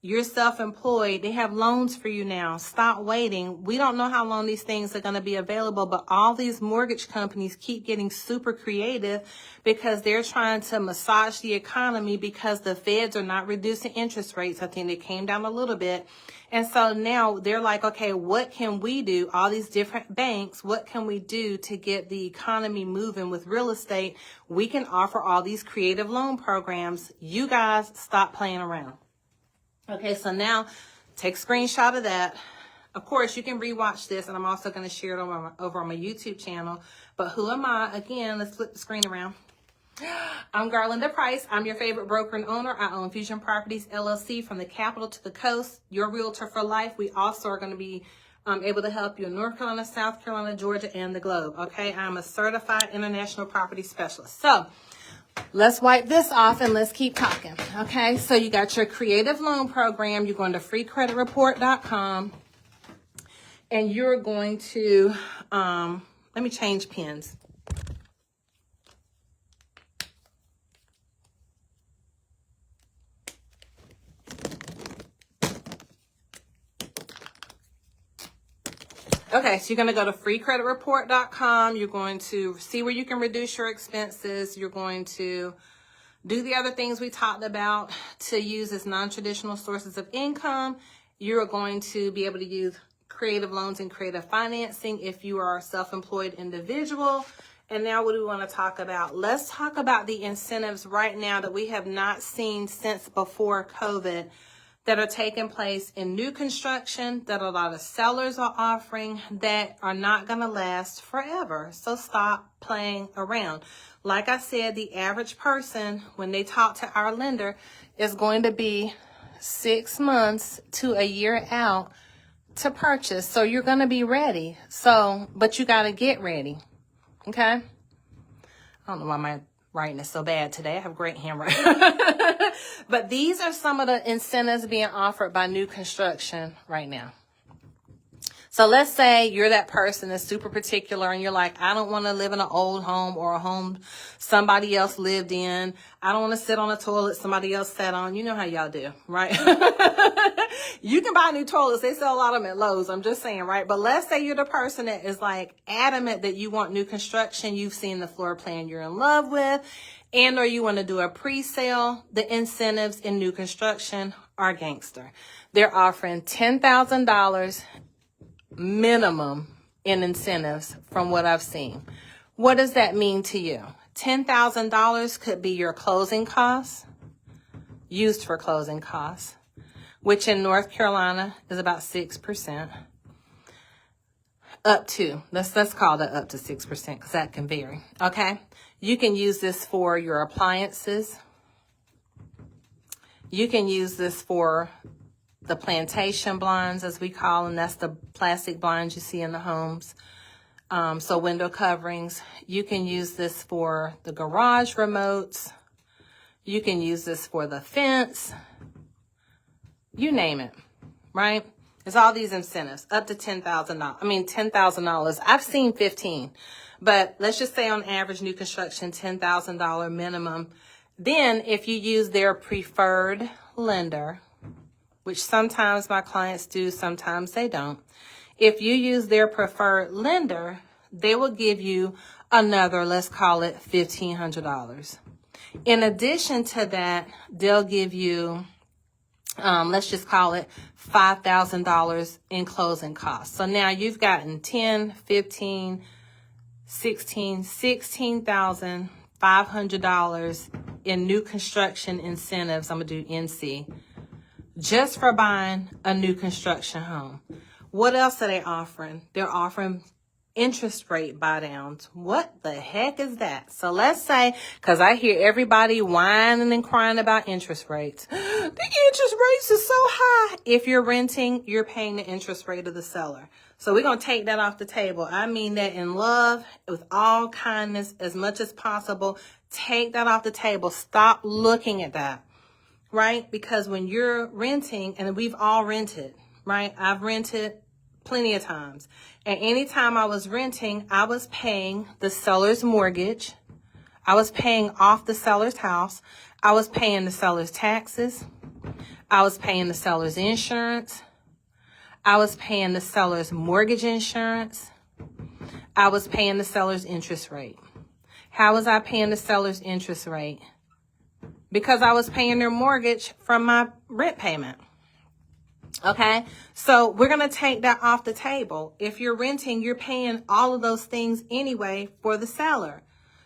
Speaker 1: You're self-employed. They have loans for you now. Stop waiting. We don't know how long these things are going to be available, but all these mortgage companies keep getting super creative because they're trying to massage the economy because the feds are not reducing interest rates. I think they came down a little bit. And so now they're like, okay, what can we do? All these different banks, what can we do to get the economy moving with real estate? We can offer all these creative loan programs. You guys stop playing around. Okay, so now take a screenshot of that. Of course, you can rewatch this, and I'm also going to share it over on my YouTube channel. But who am I? Again, let's flip the screen around. I'm Garlinda Price. I'm your favorite broker and owner. I own Fusion Properties, LLC, from the capital to the coast. Your realtor for life. We also are going to be able to help you in North Carolina, South Carolina, Georgia, and the globe. Okay, I'm a certified international property specialist. So let's wipe this off and let's keep talking. Okay, so you got your creative loan program. You're going to freecreditreport.com and you're going to, let me change pens. Okay, so you're going to go to freecreditreport.com. You're going to see where you can reduce your expenses. You're going to do the other things we talked about to use as non-traditional sources of income. You're going to be able to use creative loans and creative financing if you are a self-employed individual. And now what do we want to talk about? Let's talk about the incentives right now that we have not seen since before COVID that are taking place in new construction, that a lot of sellers are offering, that are not going to last forever. So stop playing around. Like I said, the average person, when they talk to our lender, is going to be 6 months to a year out to purchase. So you're going to be ready. But you got to get ready. Okay? I don't know why my writing is so bad today. I have great handwriting. But these are some of the incentives being offered by new construction right now. So let's say you're that person that's super particular and you're like, I don't want to live in an old home or a home somebody else lived in. I don't want to sit on a toilet somebody else sat on. You know how y'all do, right? You can buy new toilets. They sell a lot of them at Lowe's. I'm just saying, right? But let's say you're the person that is like adamant that you want new construction. You've seen the floor plan you're in love with, and or you want to do a pre-sale. The incentives in new construction are gangster. They're offering $10,000 minimum in incentives from what I've seen. What does that mean to you? $10,000 could be your closing costs, used for closing costs, which in North Carolina is about 6%. Up to, let's call that up to 6% because that can vary. Okay. You can use this for your appliances. You can use this for the plantation blinds, as we call them. That's the plastic blinds you see in the homes. So window coverings. You can use this for the garage remotes. You can use this for the fence. You name it, right? There's all these incentives up to $10,000. I mean, $10,000. I've seen 15, but let's just say on average, new construction, $10,000 minimum. Then if you use their preferred lender, which sometimes my clients do, sometimes they don't. If you use their preferred lender, they will give you another, let's call it $1,500. In addition to that, they'll give you, let's just call it $5,000 in closing costs. So now you've gotten 10, 15, 16, $16,500 in new construction incentives. I'm going to do NC. Just for buying a new construction home. What else are they offering? They're offering interest rate buy downs. What the heck is that? So let's say, because I hear everybody whining and crying about interest rates. The interest rates are so high. If you're renting, you're paying the interest rate of the seller. So we're going to take that off the table. I mean that in love, with all kindness, as much as possible. Take that off the table. Stop looking at that. Right? Because when you're renting, and we've all rented, right? I've rented plenty of times. And anytime I was renting, I was paying the seller's mortgage. I was paying off the seller's house. I was paying the seller's taxes. I was paying the seller's insurance. I was paying the seller's mortgage insurance. I was paying the seller's interest rate. How was I paying the seller's interest rate? Because I was paying their mortgage from my rent payment. Okay, so we're going to take that off the table. If you're renting, you're paying all of those things anyway for the seller.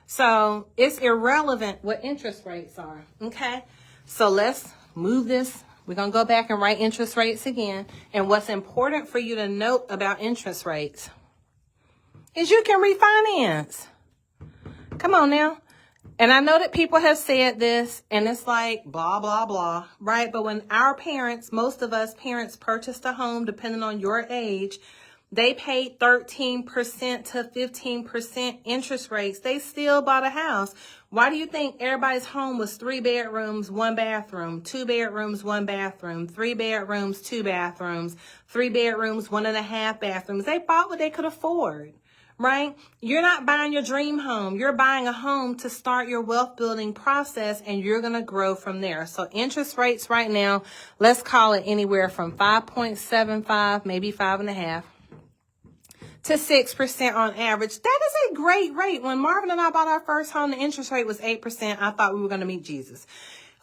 Speaker 1: So it's irrelevant what interest rates are. Okay, so let's move this. We're going to go back and write interest rates again. And what's important for you to note about interest rates is you can refinance. Come on now. And I know that people have said this and it's like blah, blah, blah, right? But when our parents, most of us parents purchased a home, depending on your age, they paid 13% to 15% interest rates. They still bought a house. Why do you think everybody's home was 3 bedrooms, 1 bathroom, 2 bedrooms, 1 bathroom, 3 bedrooms, 2 bathrooms, 3 bedrooms, 1.5 bathrooms? They bought what they could afford. Right? You're not buying your dream home. You're buying a home to start your wealth building process, and you're going to grow from there. So interest rates right now, let's call it anywhere from 5.75, maybe 5.5, to 6% on average. That is a great rate. When Marvin and I bought our first home, the interest rate was 8%. I thought we were going to meet Jesus.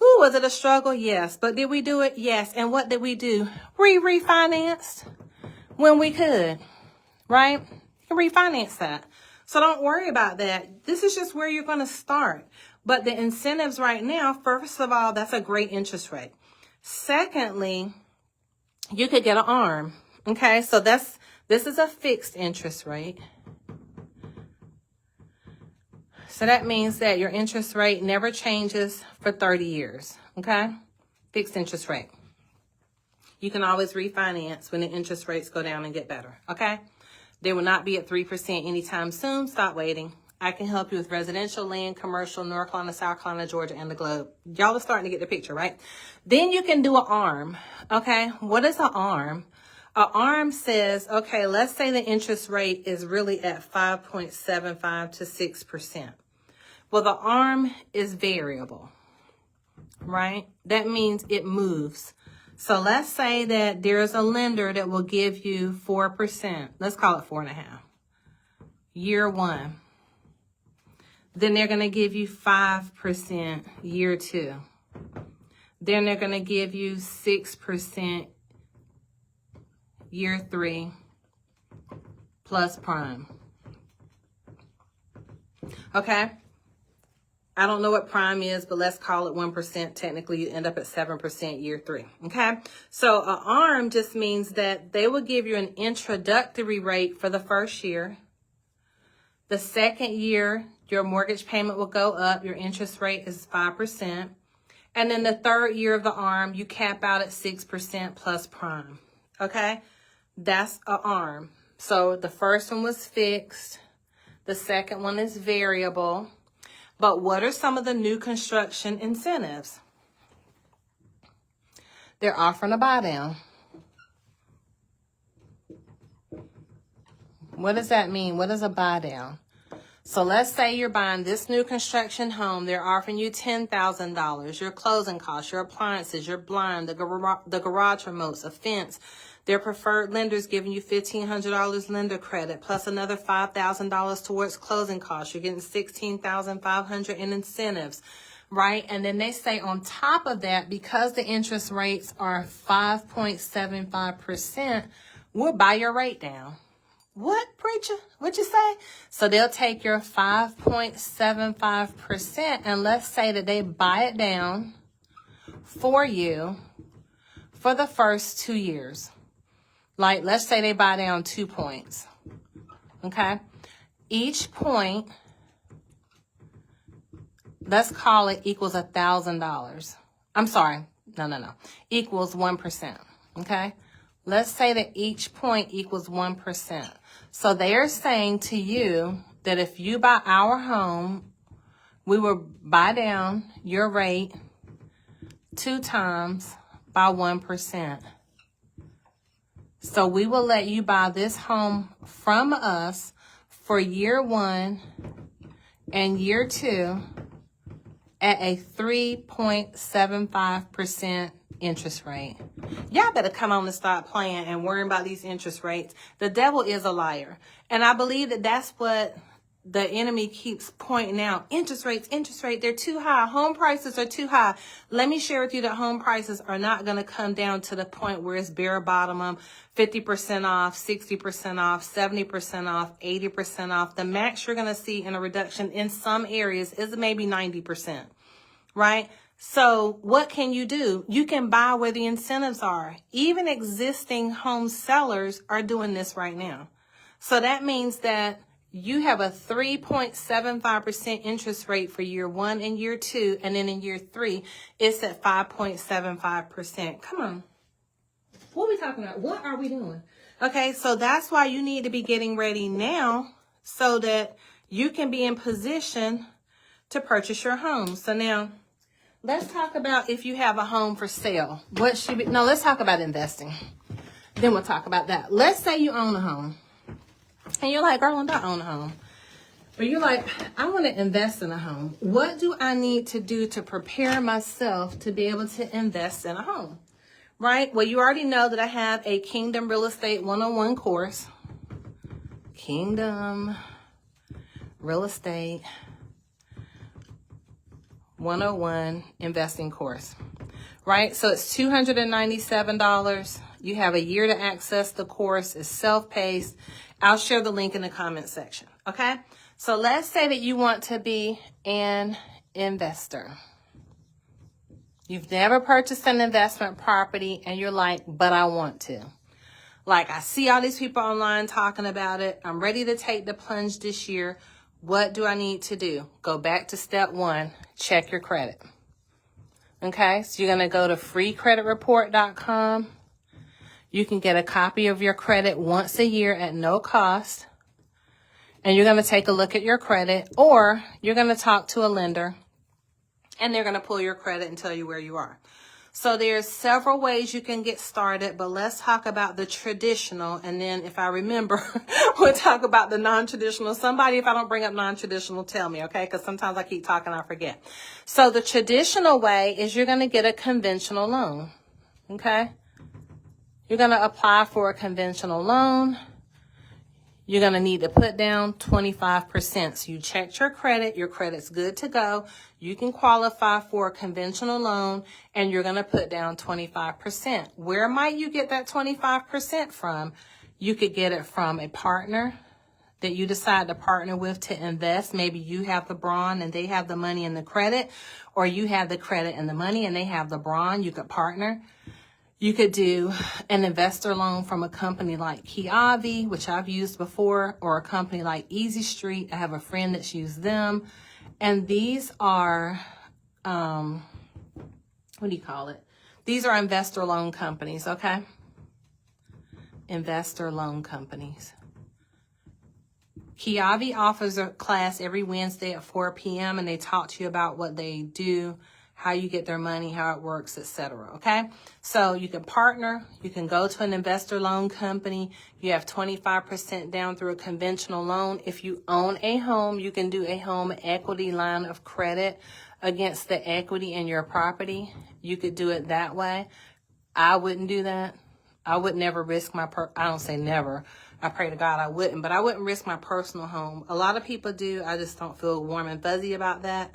Speaker 1: Ooh, was it a struggle? Yes. But did we do it? Yes. And what did we do? We refinanced when we could, right? You refinance that. So don't worry about that. This is just where you're going to start. But the incentives right now, first of all, that's a great interest rate. Secondly, you could get an ARM. Okay, so this is a fixed interest rate. So that means that your interest rate never changes for 30 years. Okay, fixed interest rate. You can always refinance when the interest rates go down and get better. Okay, they will not be at 3% anytime soon. Stop waiting. I can help you with residential, land, commercial, North Carolina, South Carolina, Georgia, and the globe. Y'all are starting to get the picture, right? Then you can do an ARM. Okay, what is an ARM? An ARM says, okay, let's say the interest rate is really at 5.75 to 6%. Well, the ARM is variable, right? That means it moves. So let's say that there's a lender that will give you 4%. Let's call it 4.5. Year one. Then they're going to give you 5% year two. Then they're going to give you 6% year three plus prime. Okay. I don't know what prime is, but let's call it 1%. Technically, you end up at 7% year three. Okay. So an ARM just means that they will give you an introductory rate for the first year. The second year, your mortgage payment will go up. Your interest rate is 5%. And then the third year of the ARM, you cap out at 6% plus prime. Okay? That's an ARM. So the first one was fixed. The second one is variable. But what are some of the new construction incentives? They're offering a buy down. What does that mean? What is a buy down? So let's say you're buying this new construction home. They're offering you $10,000. Your closing costs, your appliances, your blind, the garage remotes, a fence. Their preferred lenders giving you $1,500 lender credit plus another $5,000 towards closing costs. You're getting $16,500 in incentives, right? And then they say on top of that, because the interest rates are 5.75%, we'll buy your rate down. What, preacher? What'd you say? So they'll take your 5.75% and let's say that they buy it down for you for the first 2 years. Like, let's say they buy down 2 points. Okay? Each point, let's call it equals $1,000. I'm sorry. No. Equals 1%. Okay? Let's say that each point equals 1%. So they are saying to you that if you buy our home, we will buy down your rate 2 times by 1%. So we will let you buy this home from us for year 1 and year 2 at a 3.75% interest rate. Y'all better come on and stop playing and worrying about these interest rates. The devil is a liar. And I believe that that's what the enemy keeps pointing out. Interest rates, they're too high. Home prices are too high. Let me share with you that home prices are not going to come down to the point where it's bare bottom, 50% off, 60% off, 70% off, 80% off. The max you're going to see in a reduction in some areas is maybe 90%, right? So what can you do? You can buy where the incentives are. Even existing home sellers are doing this right now. So that means that you have a 3.75% interest rate for year 1 and year 2. And then in year 3, it's at 5.75%. Come on. What are we talking about? What are we doing? Okay, so that's why you need to be getting ready now so that you can be in position to purchase your home. So now, let's talk about if you have a home for sale. What should be? No, let's talk about investing. Then we'll talk about that. Let's say you own a home. And you're like, Garlinda, I own a home. But you're like, I want to invest in a home. What do I need to do to prepare myself to be able to invest in a home? Right? Well, you already know that I have a Kingdom Real Estate 101 course. Kingdom Real Estate 101 investing course, right? So it's $297. You have a year to access the course. It's self-paced. I'll share the link in the comment section, okay? So let's say that you want to be an investor. You've never purchased an investment property and you're like, but I want to. Like, I see all these people online talking about it. I'm ready to take the plunge this year. What do I need to do? Go back to step one, check your credit. Okay, so you're going to go to freecreditreport.com. You can get a copy of your credit once a year at no cost. And you're going to take a look at your credit, or you're going to talk to a lender and they're going to pull your credit and tell you where you are. So there's several ways you can get started, but let's talk about the traditional. And then if I remember, we'll talk about the non-traditional. Somebody, if I don't bring up non-traditional, tell me, okay? Because sometimes I keep talking, I forget. So the traditional way is you're going to get a conventional loan, okay? You're going to apply for a conventional loan. You're going to need to put down 25%. So you checked your credit's good to go. You can qualify for a conventional loan and you're going to put down 25%. Where might you get that 25% from? You could get it from a partner that you decide to partner with to invest. Maybe you have the brawn and they have the money and the credit, or you have the credit and the money and they have the brawn. You could partner. You could do an investor loan from a company like Kiavi, which I've used before, or a company like Easy Street. I have a friend that's used them. And these are, what do you call it? These are investor loan companies, okay? Investor loan companies. Kiavi offers a class every Wednesday at 4 p.m. and they talk to you about what they do, how you get their money, how it works, etc. Okay? So you can partner, you can go to an investor loan company, you have 25% down through a conventional loan. If you own a home, you can do a home equity line of credit against the equity in your property. You could do it that way. I wouldn't do that. I would never risk my, I don't say never. I pray to God I wouldn't, but I wouldn't risk my personal home. A lot of people do. I just don't feel warm and fuzzy about that.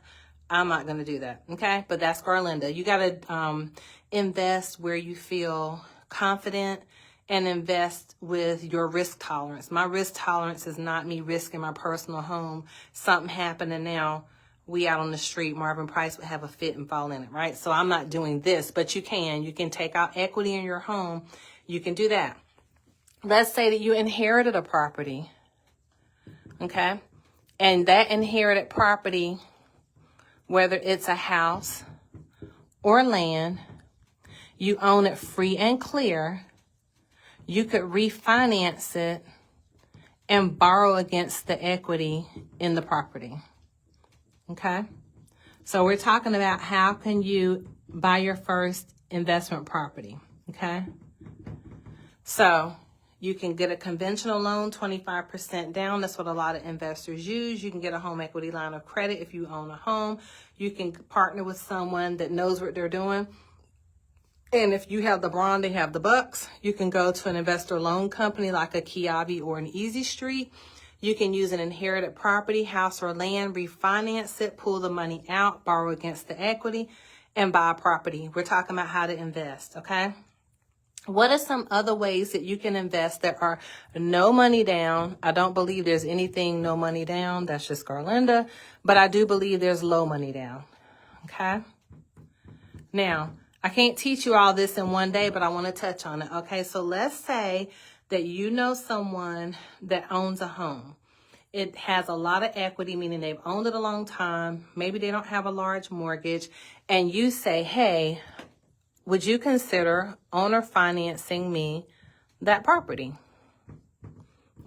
Speaker 1: I'm not going to do that, okay? But that's Garlinda. You got to invest where you feel confident and invest with your risk tolerance. My risk tolerance is not me risking my personal home. Something happened and now we out on the street, Marvin Price would have a fit and fall in it, right? So I'm not doing this, but you can. You can take out equity in your home. You can do that. Let's say that you inherited a property, okay? And that inherited property, whether it's a house or land, you own it free and clear. You could refinance it and borrow against the equity in the property. Okay? So we're talking about how can you buy your first investment property. Okay? So you can get a conventional loan, 25% down. That's what a lot of investors use. You can get a home equity line of credit if you own a home. You can partner with someone that knows what they're doing. And if you have the brawn, they have the bucks. You can go to an investor loan company like a Kiavi or an Easy Street. You can use an inherited property, house or land, refinance it, pull the money out, borrow against the equity, and buy a property. We're talking about how to invest, okay? What are some other ways that you can invest that are no money down? I don't believe there's anything no money down. That's just Garlinda. But I do believe there's low money down. Okay? Now, I can't teach you all this in one day, but I want to touch on it. Okay? So let's say that you know someone that owns a home. It has a lot of equity, meaning they've owned it a long time. Maybe they don't have a large mortgage. And you say, hey, would you consider owner financing me that property?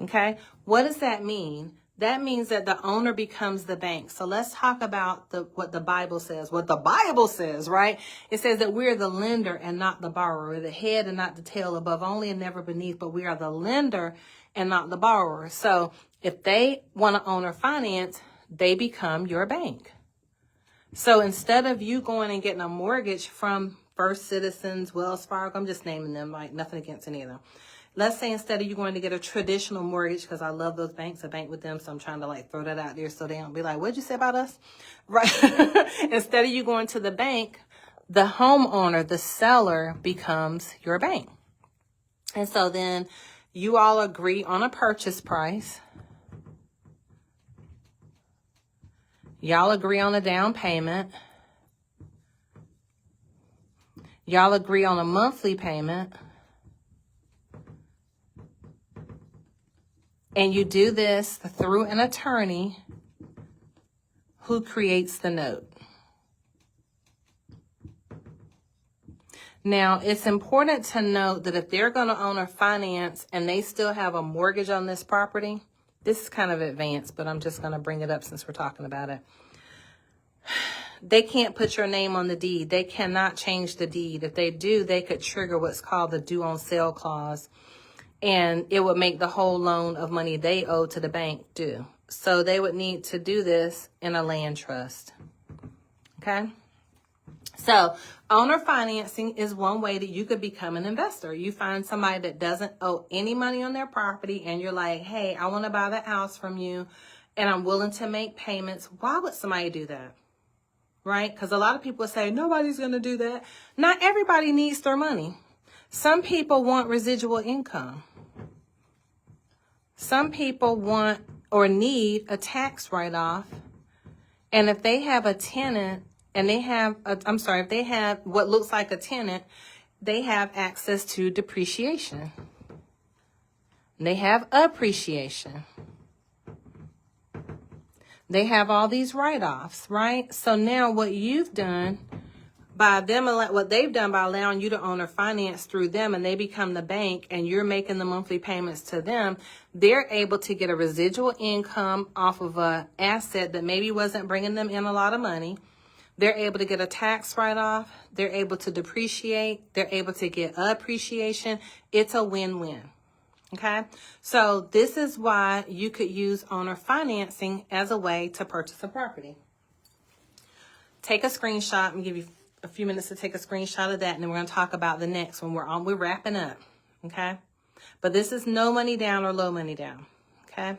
Speaker 1: Okay. What does that mean? That means that the owner becomes the bank. So let's talk about what the Bible says. What the Bible says, right? It says that we're the lender and not the borrower. We're the head and not the tail, above only and never beneath, but we are the lender and not the borrower. So if they want to owner finance, they become your bank. So instead of you going and getting a mortgage from First Citizens, Wells Fargo, I'm just naming them, like nothing against any of them. let's say instead of you going to get a traditional mortgage, because I love those banks, I bank with them, so I'm trying to like throw that out there so they don't be like, what'd you say about us? Right. Instead of you going to the bank, the homeowner, the seller becomes your bank. And so then you all agree on a purchase price. Y'all agree on a down payment. Y'all agree on a monthly payment. And you do this through an attorney who creates the note. Now, it's important to note that if they're going to own or finance and they still have a mortgage on this property, this is kind of advanced, but I'm just going to bring it up since we're talking about it. They can't put your name on the deed. They cannot change the deed. If they do, they could trigger what's called the due on sale clause, and it would make the whole loan of money they owe to the bank due. So they would need to do this in a land trust. Okay? So owner financing is one way that you could become an investor. You find somebody that doesn't owe any money on their property and you're like, hey, I want to buy the house from you and I'm willing to make payments. Why would somebody do that? Right? Because a lot of people say nobody's going to do that. Not everybody needs their money. Some people want residual income. Some people want or need a tax write-off. And if they have a tenant, and they have, if they have what looks like a tenant, they have access to depreciation. They have appreciation. They have all these write-offs, right? So now what you've done by them, what they've done by allowing you to own or finance through them and they become the bank and you're making the monthly payments to them, they're able to get a residual income off of an asset that maybe wasn't bringing them in a lot of money. They're able to get a tax write-off. They're able to depreciate. They're able to get appreciation. It's a win-win. Okay? So this is why you could use owner financing as a way to purchase a property. Take a screenshot. I'm going to give you a few minutes to take a screenshot of that, and then we're going to talk about the next one. We're wrapping up. Okay? But this is no money down or low money down. Okay?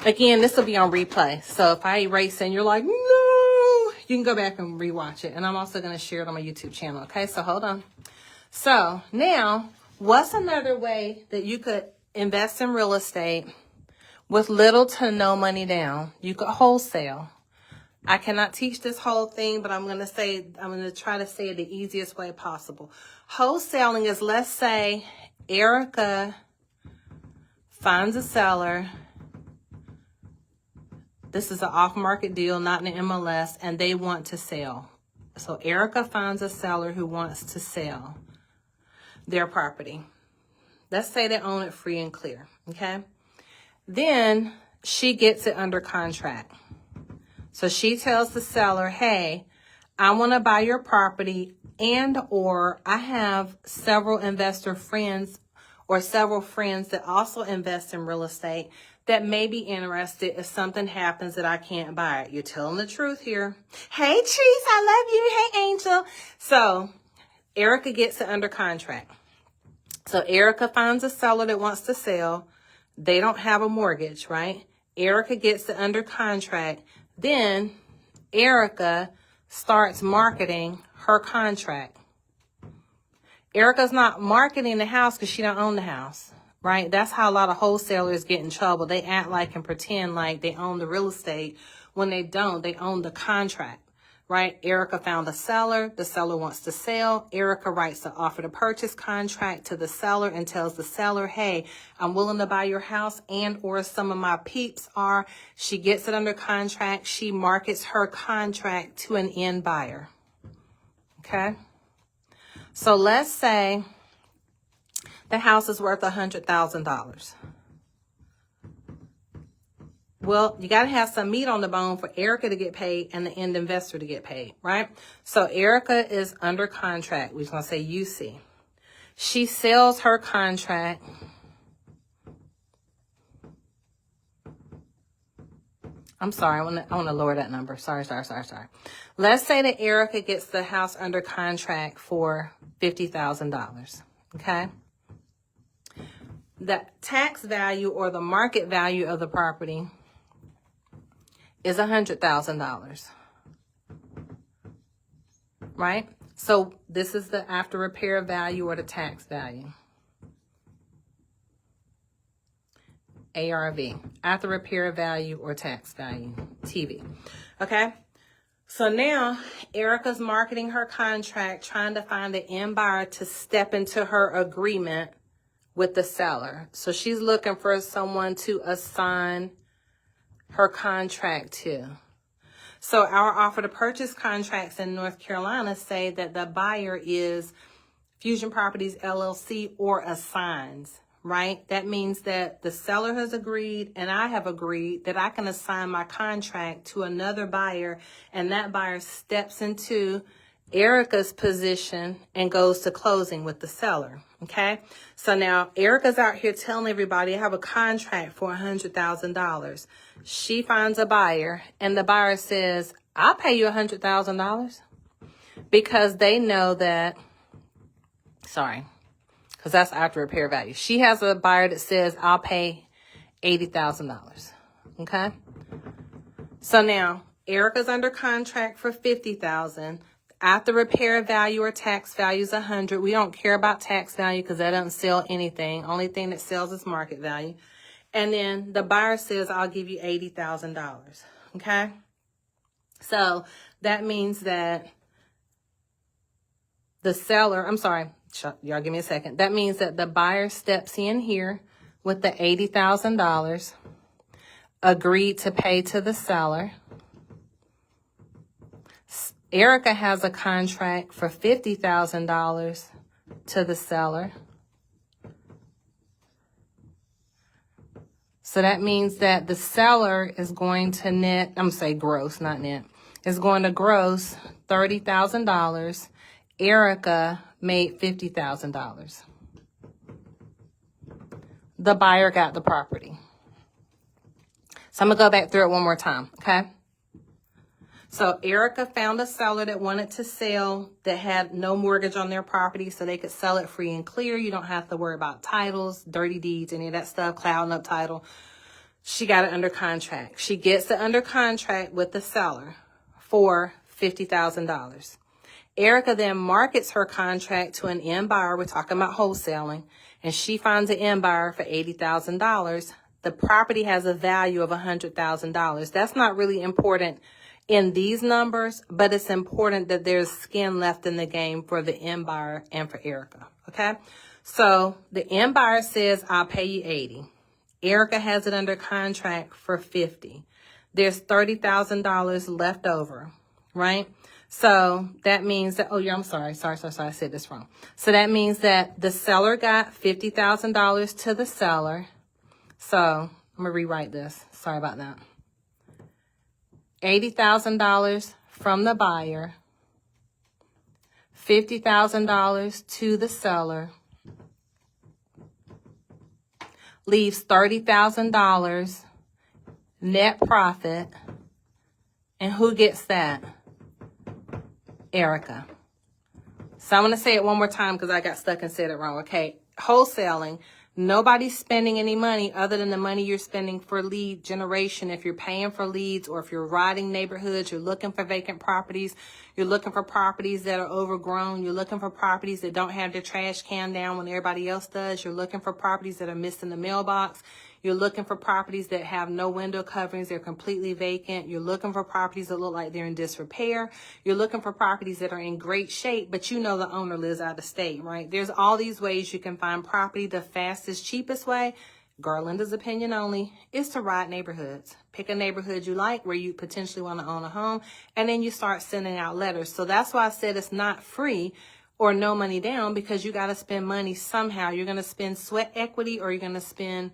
Speaker 1: Again, this will be on replay. So if I erase and you're like, no, you can go back and rewatch it. And I'm also going to share it on my YouTube channel. Okay, so hold on. So now, what's another way that you could invest in real estate with little to no money down? You could wholesale. I cannot teach this whole thing, but I'm going to try to say it the easiest way possible. Wholesaling is, let's say Erica finds a seller. This is an off-market deal, not in the MLS, and they want to sell. So Erica finds a seller who wants to sell their property. Let's say they own it free and clear, okay? Then she gets it under contract. So she tells the seller, hey, I want to buy your property, and or I have several investor friends or several friends that also invest in real estate that may be interested if something happens that I can't buy it. You're telling the truth here. Hey, Trees, I love you. Hey, Angel. So Erica gets it under contract. So Erica finds a seller that wants to sell. They don't have a mortgage, right? Erica gets it under contract. Then Erica starts marketing her contract. Erica's not marketing the house because she don't own the house, right? That's how a lot of wholesalers get in trouble. They act like and pretend like they own the real estate when they don't. They own the contract, right? Erica found a seller. The seller wants to sell. Erica writes the offer to purchase contract to the seller and tells the seller, hey, I'm willing to buy your house and or some of my peeps are. She gets it under contract. She markets her contract to an end buyer. Okay? So let's say the house is worth $100,000. Well, you got to have some meat on the bone for Erica to get paid and the end investor to get paid, right? So Erica is under contract. We're going to say UC. She sells her contract. I'm sorry. I want to lower that number. Sorry. Let's say that Erica gets the house under contract for $50,000. Okay. the tax value or the market value of the property is $100,000, right? So this is the after repair value or the tax value. ARV, after repair value or tax value, TV. Okay? So now Erica's marketing her contract, trying to find the end buyer to step into her agreement with the seller. So she's looking for someone to assign her contract to. So our offer to purchase contracts in North Carolina say that the buyer is Fusion Properties LLC or assigns, right? That means that the seller has agreed and I have agreed that I can assign my contract to another buyer, and that buyer steps into Erica's position and goes to closing with the seller. Okay. So now Erica's out here telling everybody, I have a contract for $100,000. She finds a buyer and the buyer says, I'll pay you $100,000, because they know that, because that's after repair value. She has a buyer that says, I'll pay $80,000. Okay. So now Erica's under contract for $50,000. After repair value or tax value is $100,000. We don't care about tax value because that doesn't sell anything. Only thing that sells is market value. And then the buyer says, I'll give you $80,000. Okay. So that means that the seller, y'all give me a second. That means that the buyer steps in here with the $80,000, agreed to pay to the seller. Erica has a contract for $50,000 to the seller. So that means that the seller is going to net, I'm going to say gross, not net, is going to gross $30,000. Erica made $50,000. The buyer got the property. So I'm going to go back through it one more time, okay? So Erica found a seller that wanted to sell, that had no mortgage on their property, so they could sell it free and clear. You don't have to worry about titles, dirty deeds, any of that stuff, clouding up title. She got it under contract. She gets it under contract with the seller for $50,000. Erica then markets her contract to an end buyer. We're talking about wholesaling. And she finds an end buyer for $80,000. The property has a value of $100,000. That's not really important in these numbers, but it's important that there's skin left in the game for the end buyer and for Erica. Okay. So the end buyer says, I'll pay you $80,000. Erica has it under contract for $50,000. There's $30,000 left over, right? So that means that, I'm sorry, I said this wrong. So that means that the seller got $50,000 to the seller. So I'm going to rewrite this. Sorry about that. $80,000 from the buyer, $50,000 to the seller, leaves $30,000 net profit. And who gets that? Erica. So I'm going to say it one more time because I got stuck and said it wrong. Okay. Wholesaling. Nobody's spending any money other than the money you're spending for lead generation. If you're paying for leads, or if you're riding neighborhoods, you're looking for vacant properties, you're looking for properties that are overgrown, you're looking for properties that don't have their trash can down when everybody else does, you're looking for properties that are missing the mailbox, you're looking for properties that have no window coverings, they're completely vacant, you're looking for properties that look like they're in disrepair, you're looking for properties that are in great shape, but you know the owner lives out of state, right? There's all these ways you can find property. The fastest, cheapest way, Garlinda's opinion only, is to ride neighborhoods. Pick a neighborhood you like where you potentially want to own a home, and then you start sending out letters. So that's why I said it's not free or no money down, because you got to spend money somehow. You're going to spend sweat equity, or you're going to spend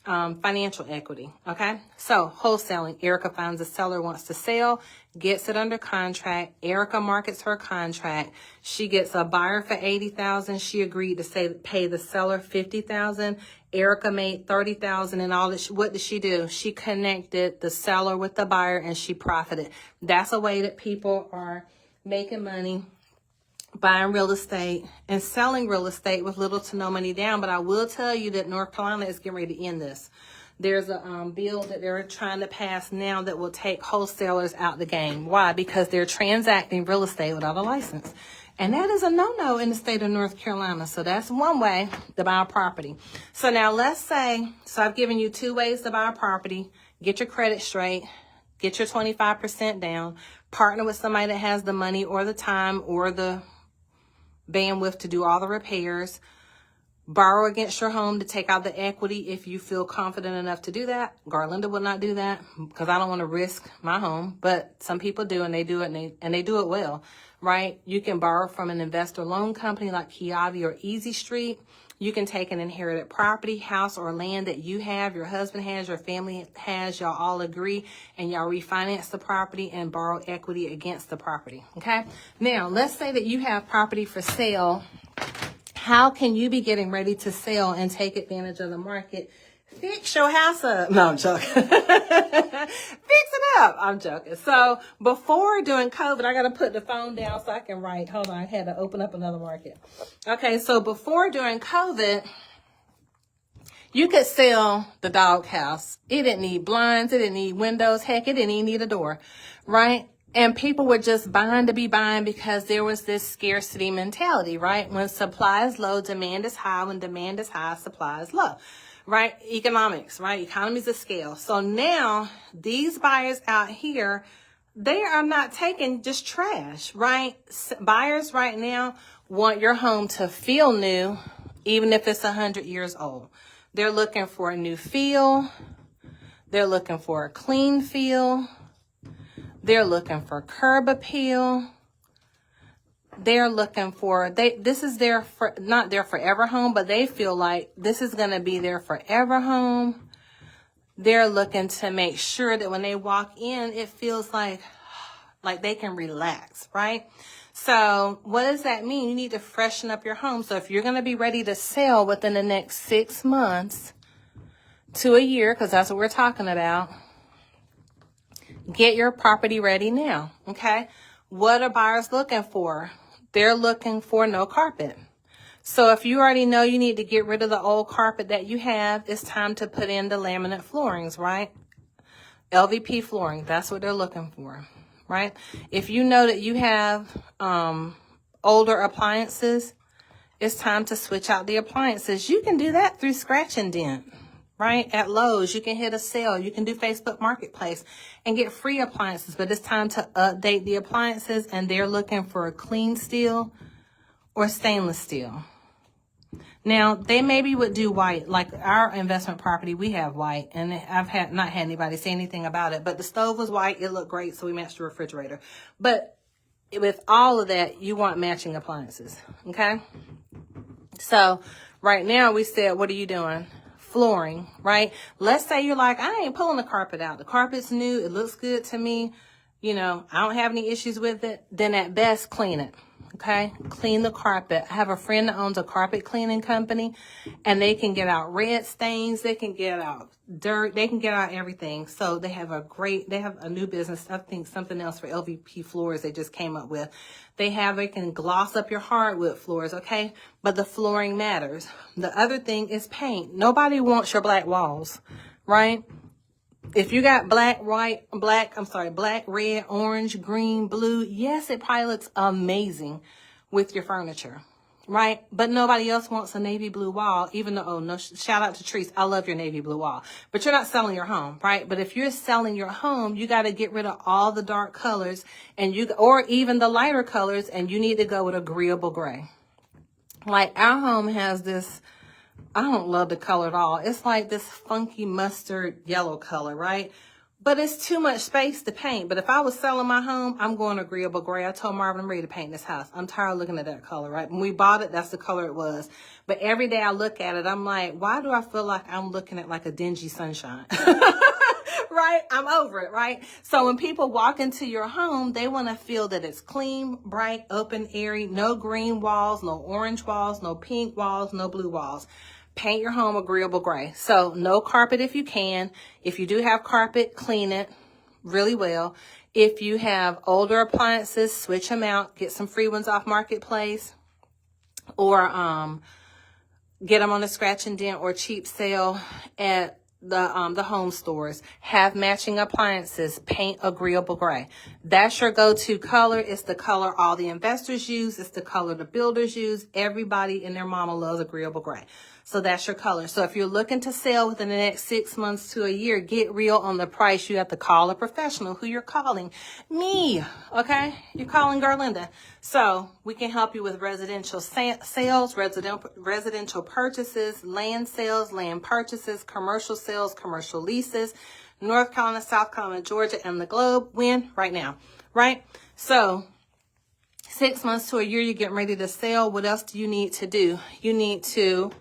Speaker 1: financial equity. Okay. So wholesaling, Erica finds a seller, wants to sell, gets it under contract. Erica markets her contract. She gets a buyer for $80,000. She agreed to pay the seller $50,000. Erica made $30,000, and all that. What did she do? She connected the seller with the buyer, and she profited. That's a way that people are making money buying real estate and selling real estate with little to no money down. But I will tell you that North Carolina is getting ready to end this. There's a bill that they're trying to pass now that will take wholesalers out the game. Why? Because they're transacting real estate without a license. And that is a no-no in the state of North Carolina. So that's one way to buy a property. So now let's say, so I've given you 2 ways to buy a property. Get your credit straight. Get your 25% down. Partner with somebody that has the money or the time or the bandwidth to do all the repairs. Borrow against your home to take out the equity if you feel confident enough to do that. Garlinda would not do that because I don't want to risk my home, but some people do, and they do it, and they do it well, right? You can borrow from an investor loan company like Kiavi or Easy Street. You can take an inherited property, house, or land that you have, your husband has, your family has, y'all all agree, and y'all refinance the property and borrow equity against the property, okay? Now, let's say that you have property for sale. How can you be getting ready to sell and take advantage of the market? Fix your house up. No, I'm joking. Fix it up. I'm joking. So before doing COVID, I got to put the phone down so I can write. Hold on. I had to open up another market. Okay. So before doing COVID, you could sell the doghouse. It didn't need blinds. It didn't need windows. Heck, it didn't even need a door. Right? And people were just buying to be buying because there was this scarcity mentality, right? When supply is low, demand is high. When demand is high, supply is low, right? Economics, right? Economies of scale. So now these buyers out here, they are not taking just trash, right? Buyers right now want your home to feel new, even if it's 100 years old. They're looking for a new feel. They're looking for a clean feel. They're looking for curb appeal. They're looking for, this is not their forever home, but they feel like this is going to be their forever home. They're looking to make sure that when they walk in, it feels like they can relax, right? So what does that mean? You need to freshen up your home. So if you're going to be ready to sell within the next 6 months to a year, because that's what we're talking about, get your property ready now, okay? What are buyers looking for? They're looking for no carpet. So if you already know you need to get rid of the old carpet that you have, it's time to put in the laminate floorings, right? LVP flooring, that's what they're looking for, right? If you know that you have older appliances, it's time to switch out the appliances. You can do that through Scratch and Dent. Right? At Lowe's, you can hit a sale. You can do Facebook Marketplace and get free appliances. But it's time to update the appliances, and they're looking for a clean steel or stainless steel. Now, they maybe would do white. Like our investment property, we have white. And I've not had anybody say anything about it. But the stove was white. It looked great, so we matched the refrigerator. But with all of that, you want matching appliances. Okay? So right now, we said, what are you doing? Flooring, right? Let's say you're like, I ain't pulling the carpet out. The carpet's new. It looks good to me. You know, I don't have any issues with it. Then at best, clean it. Okay? Clean the carpet. I have a friend that owns a carpet cleaning company, and they can get out red stains. They can get out dirt. They can get out everything. So they have a new business. I think something else for LVP floors they just came up with. They can gloss up your hardwood floors, okay? But the flooring matters. The other thing is paint. Nobody wants your black walls, right? If you got black, red, orange, green, blue, yes, it probably looks amazing with your furniture, right? But nobody else wants a navy blue wall, even though, shout out to Treese, I love your navy blue wall. But you're not selling your home, right? But if you're selling your home, you got to get rid of all the dark colors or even the lighter colors, and you need to go with agreeable gray. Like our home has this, I don't love the color at all. It's like this funky mustard yellow color, right? But it's too much space to paint. But if I was selling my home, I'm going agreeable gray. I told Marvin I'm ready to paint this house. I'm tired of looking at that color, right? When we bought it, that's the color it was. But every day I look at it, I'm like, why do I feel like I'm looking at like a dingy sunshine? Right? I'm over it, right? So when people walk into your home, they want to feel that it's clean, bright, open, airy, no green walls, no orange walls, no pink walls, no blue walls. Paint your home agreeable gray. So no carpet if you can. If you do have carpet, clean it really well. If you have older appliances, switch them out. Get some free ones off Marketplace, or get them on a scratch and dent or cheap sale at the home stores. Have matching appliances. Paint agreeable gray. That's your go-to color. It's the color all the investors use. It's the color the builders use. Everybody and their mama loves agreeable gray. So that's your color. So if you're looking to sell within the next 6 months to a year, get real on the price. You have to call a professional. Who you're calling? Me. Okay? You're calling Garlinda. So we can help you with residential sales, residential purchases, land sales, land purchases, commercial sales, commercial leases, North Carolina, South Carolina, Georgia, and the globe. When? Right now. Right? So 6 months to a year, you're getting ready to sell. What else do you need to do? You need to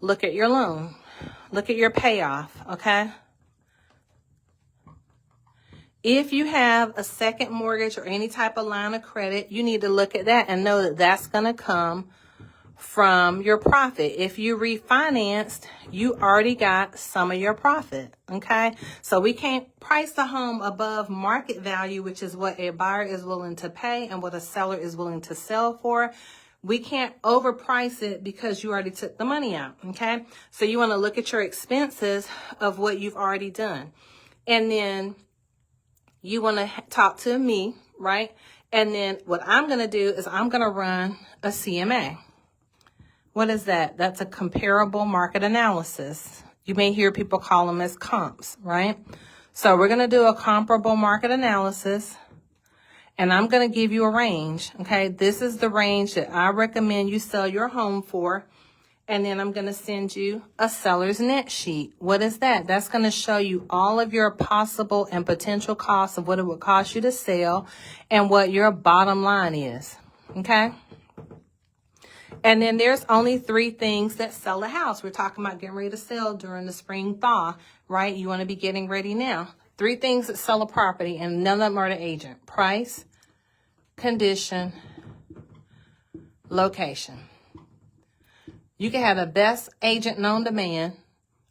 Speaker 1: look at your loan. Look at your payoff, okay? If you have a second mortgage or any type of line of credit, you need to look at that and know that that's going to come from your profit. If you refinanced, you already got some of your profit, okay? So we can't price the home above market value, which is what a buyer is willing to pay and what a seller is willing to sell for. We can't overprice it because you already took the money out, okay? So you want to look at your expenses of what you've already done. And then you want to talk to me, right? And then what I'm going to do is I'm going to run a CMA. What is that? That's a comparable market analysis. You may hear people call them as comps, right? So we're going to do a comparable market analysis. And I'm going to give you a range, okay? This is the range that I recommend you sell your home for. And then I'm going to send you a seller's net sheet. What is that? That's going to show you all of your possible and potential costs of what it would cost you to sell and what your bottom line is, okay? And then there's only 3 things that sell a house. We're talking about getting ready to sell during the spring thaw, right? You want to be getting ready now. 3 things that sell a property, and none of them are the agent. Price, condition, location. You can have the best agent known to man,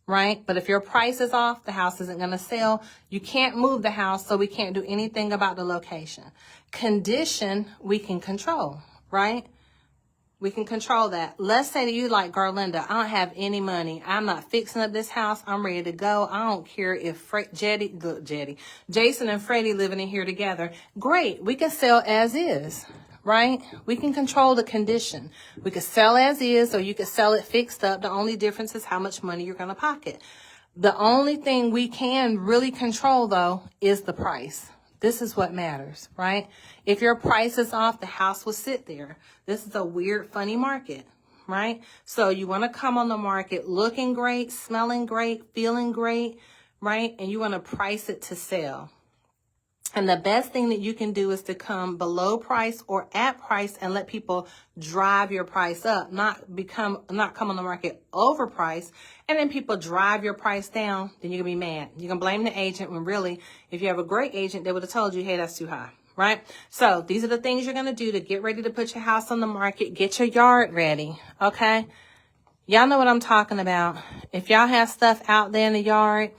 Speaker 1: right? But if your price is off, the house isn't going to sell. You can't move the house, so we can't do anything about the location. Condition, we can control, right? We can control that. Let's say to you like, Garlinda, I don't have any money. I'm not fixing up this house. I'm ready to go. I don't care if Jason and Freddie living in here together. Great. We can sell as is, right? We can control the condition. We could sell as is, or you could sell it fixed up. The only difference is how much money you're going to pocket. The only thing we can really control, though, is the price. This is what matters, right? If your price is off, the house will sit there. This is a weird, funny market, right? So you want to come on the market looking great, smelling great, feeling great, right? And you want to price it to sell. And the best thing that you can do is to come below price or at price and let people drive your price up, not come on the market overpriced. And then people drive your price down, then you're going to be mad. You're going to blame the agent when really, if you have a great agent, they would have told you, hey, that's too high, right? So these are the things you're going to do to get ready to put your house on the market. Get your yard ready, okay? Y'all know what I'm talking about. If y'all have stuff out there in the yard,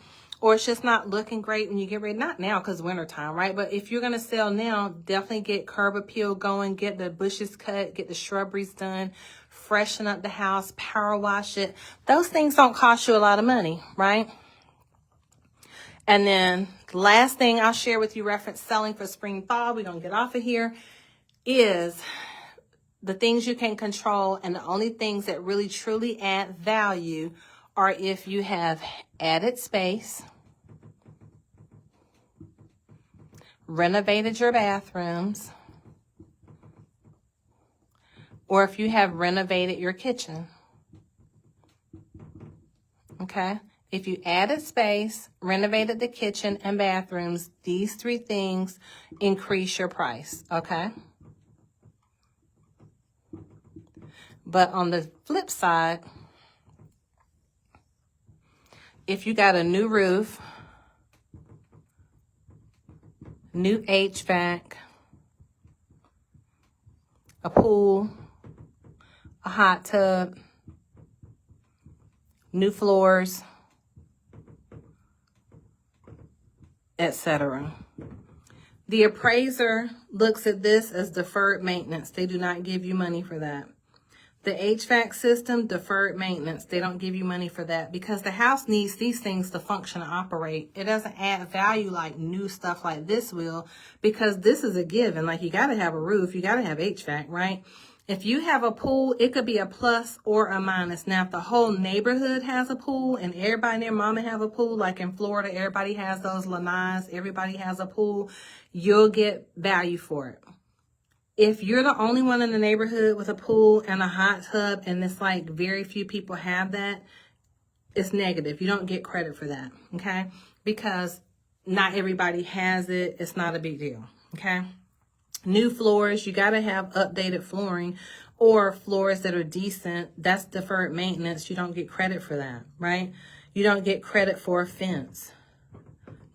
Speaker 1: or it's just not looking great when you get ready, not now because wintertime, right? But if you're going to sell now, definitely get curb appeal going, get the bushes cut, get the shrubberies done, freshen up the house, power wash it. Those things don't cost you a lot of money, right? And then the last thing I'll share with you, reference selling for spring thaw, we're going to get off of here, is the things you can control. And the only things that really truly add value are if you have added space, renovated your bathrooms, or if you have renovated your kitchen. Okay? If you added space, renovated the kitchen and bathrooms, these 3 things increase your price. Okay? But on the flip side, if you got a new roof, new HVAC, a pool, a hot tub, new floors, etc. The appraiser looks at this as deferred maintenance. They do not give you money for that. The HVAC system, deferred maintenance. They don't give you money for that because the house needs these things to function and operate. It doesn't add value like new stuff like this will, because this is a given. Like, you got to have a roof. You got to have HVAC, right? If you have a pool, it could be a plus or a minus. Now, if the whole neighborhood has a pool and everybody and their mama have a pool, like in Florida, everybody has those lanais, everybody has a pool, you'll get value for it. If you're the only one in the neighborhood with a pool and a hot tub, and it's like very few people have that, it's negative. You don't get credit for that, okay? Because not everybody has it. It's not a big deal, okay? New floors, you got to have updated flooring or floors that are decent. That's deferred maintenance. You don't get credit for that, right? You don't get credit for a fence,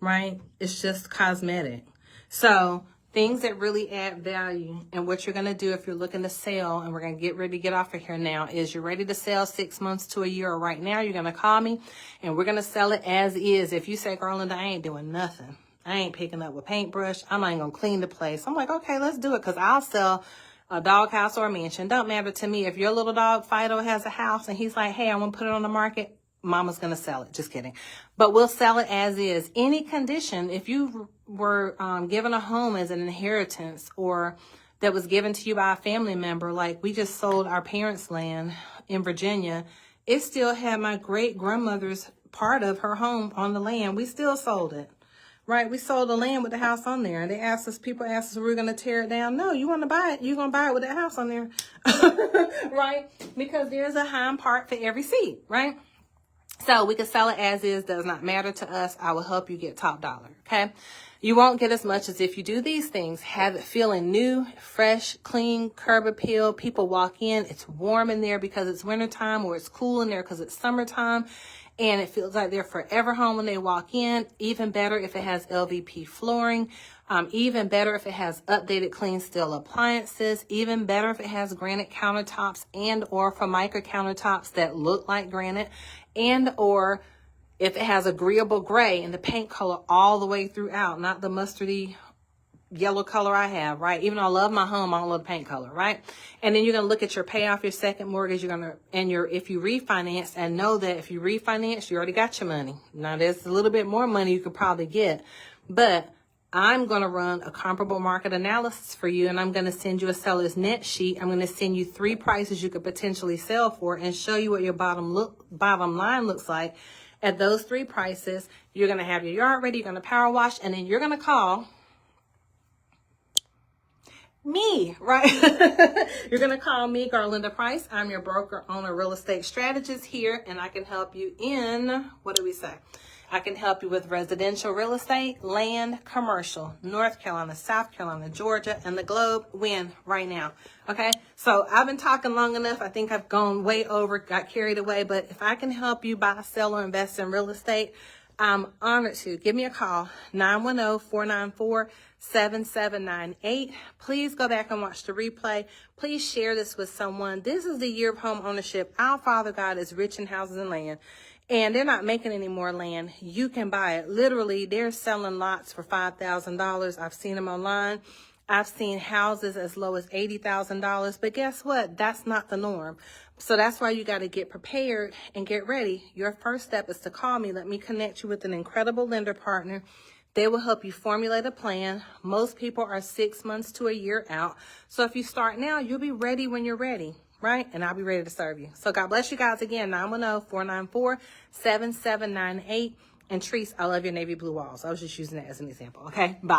Speaker 1: right? It's just cosmetic. So things that really add value, and what you're going to do if you're looking to sell, and we're going to get ready to get off of here now, is you're ready to sell 6 months to a year, or right now you're going to call me and we're going to sell it as is. If you say, Garlinda, I ain't doing nothing, I ain't picking up with paintbrush, I'm not even going to clean the place, I'm like, okay, let's do it, because I'll sell a doghouse or a mansion. Don't matter to me. If your little dog Fido has a house and he's like, hey, I want to put it on the market, Mama's going to sell it. Just kidding. But we'll sell it as is. Any condition, if you were given a home as an inheritance, or that was given to you by a family member, like we just sold our parents' land in Virginia, it still had my great grandmother's part of her home on the land. We still sold it, right? We sold the land with the house on there. And people asked us if we were going to tear it down. No, you want to buy it, you're going to buy it with that house on there, right? Because there's a hind part for every seed, right? So we can sell it as is, does not matter to us. I will help you get top dollar, okay? You won't get as much as if you do these things. Have it feeling new, fresh, clean, curb appeal. People walk in, it's warm in there because it's wintertime, or it's cool in there because it's summertime, and it feels like they're forever home when they walk in. Even better if it has LVP flooring. Even better if it has updated clean steel appliances. Even better if it has granite countertops and or Formica countertops that look like granite, and or if it has agreeable gray and the paint color all the way throughout, not the mustardy yellow color I have, right? Even though I love my home, I don't love the paint color, right? And then you're going to look at your pay off your second mortgage. You're going to, and if you refinance, and know that if you refinance, you already got your money. Now there's a little bit more money you could probably get, but I'm going to run a comparable market analysis for you, and I'm going to send you a seller's net sheet. I'm going to send you 3 prices you could potentially sell for, and show you what your bottom line looks like. At those 3 prices, you're going to have your yard ready, you're going to power wash, and then you're going to call me, right? You're going to call me, Garlinda Price. I'm your broker, owner, real estate strategist here, and I can help you in, what do we say? I can help you with residential real estate, land, commercial, North Carolina, South Carolina, Georgia, and the globe. When? Right now. Okay? So I've been talking long enough. I think I've gone way over, got carried away. But if I can help you buy, sell, or invest in real estate, I'm honored to. Give me a call, 910-494-7798. Please go back and watch the replay. Please share this with someone. This is the year of home ownership. Our Father God is rich in houses and land. And they're not making any more land. You can buy it. Literally, they're selling lots for $5,000. I've seen them online. I've seen houses as low as $80,000. But guess what? That's not the norm. So that's why you got to get prepared and get ready. Your first step is to call me. Let me connect you with an incredible lender partner. They will help you formulate a plan. Most people are 6 months to a year out. So if you start now, you'll be ready when you're ready. Right? And I'll be ready to serve you. So God bless you guys again. 910-494-7798. And Treese, I love your navy blue walls. I was just using that as an example. Okay? Bye.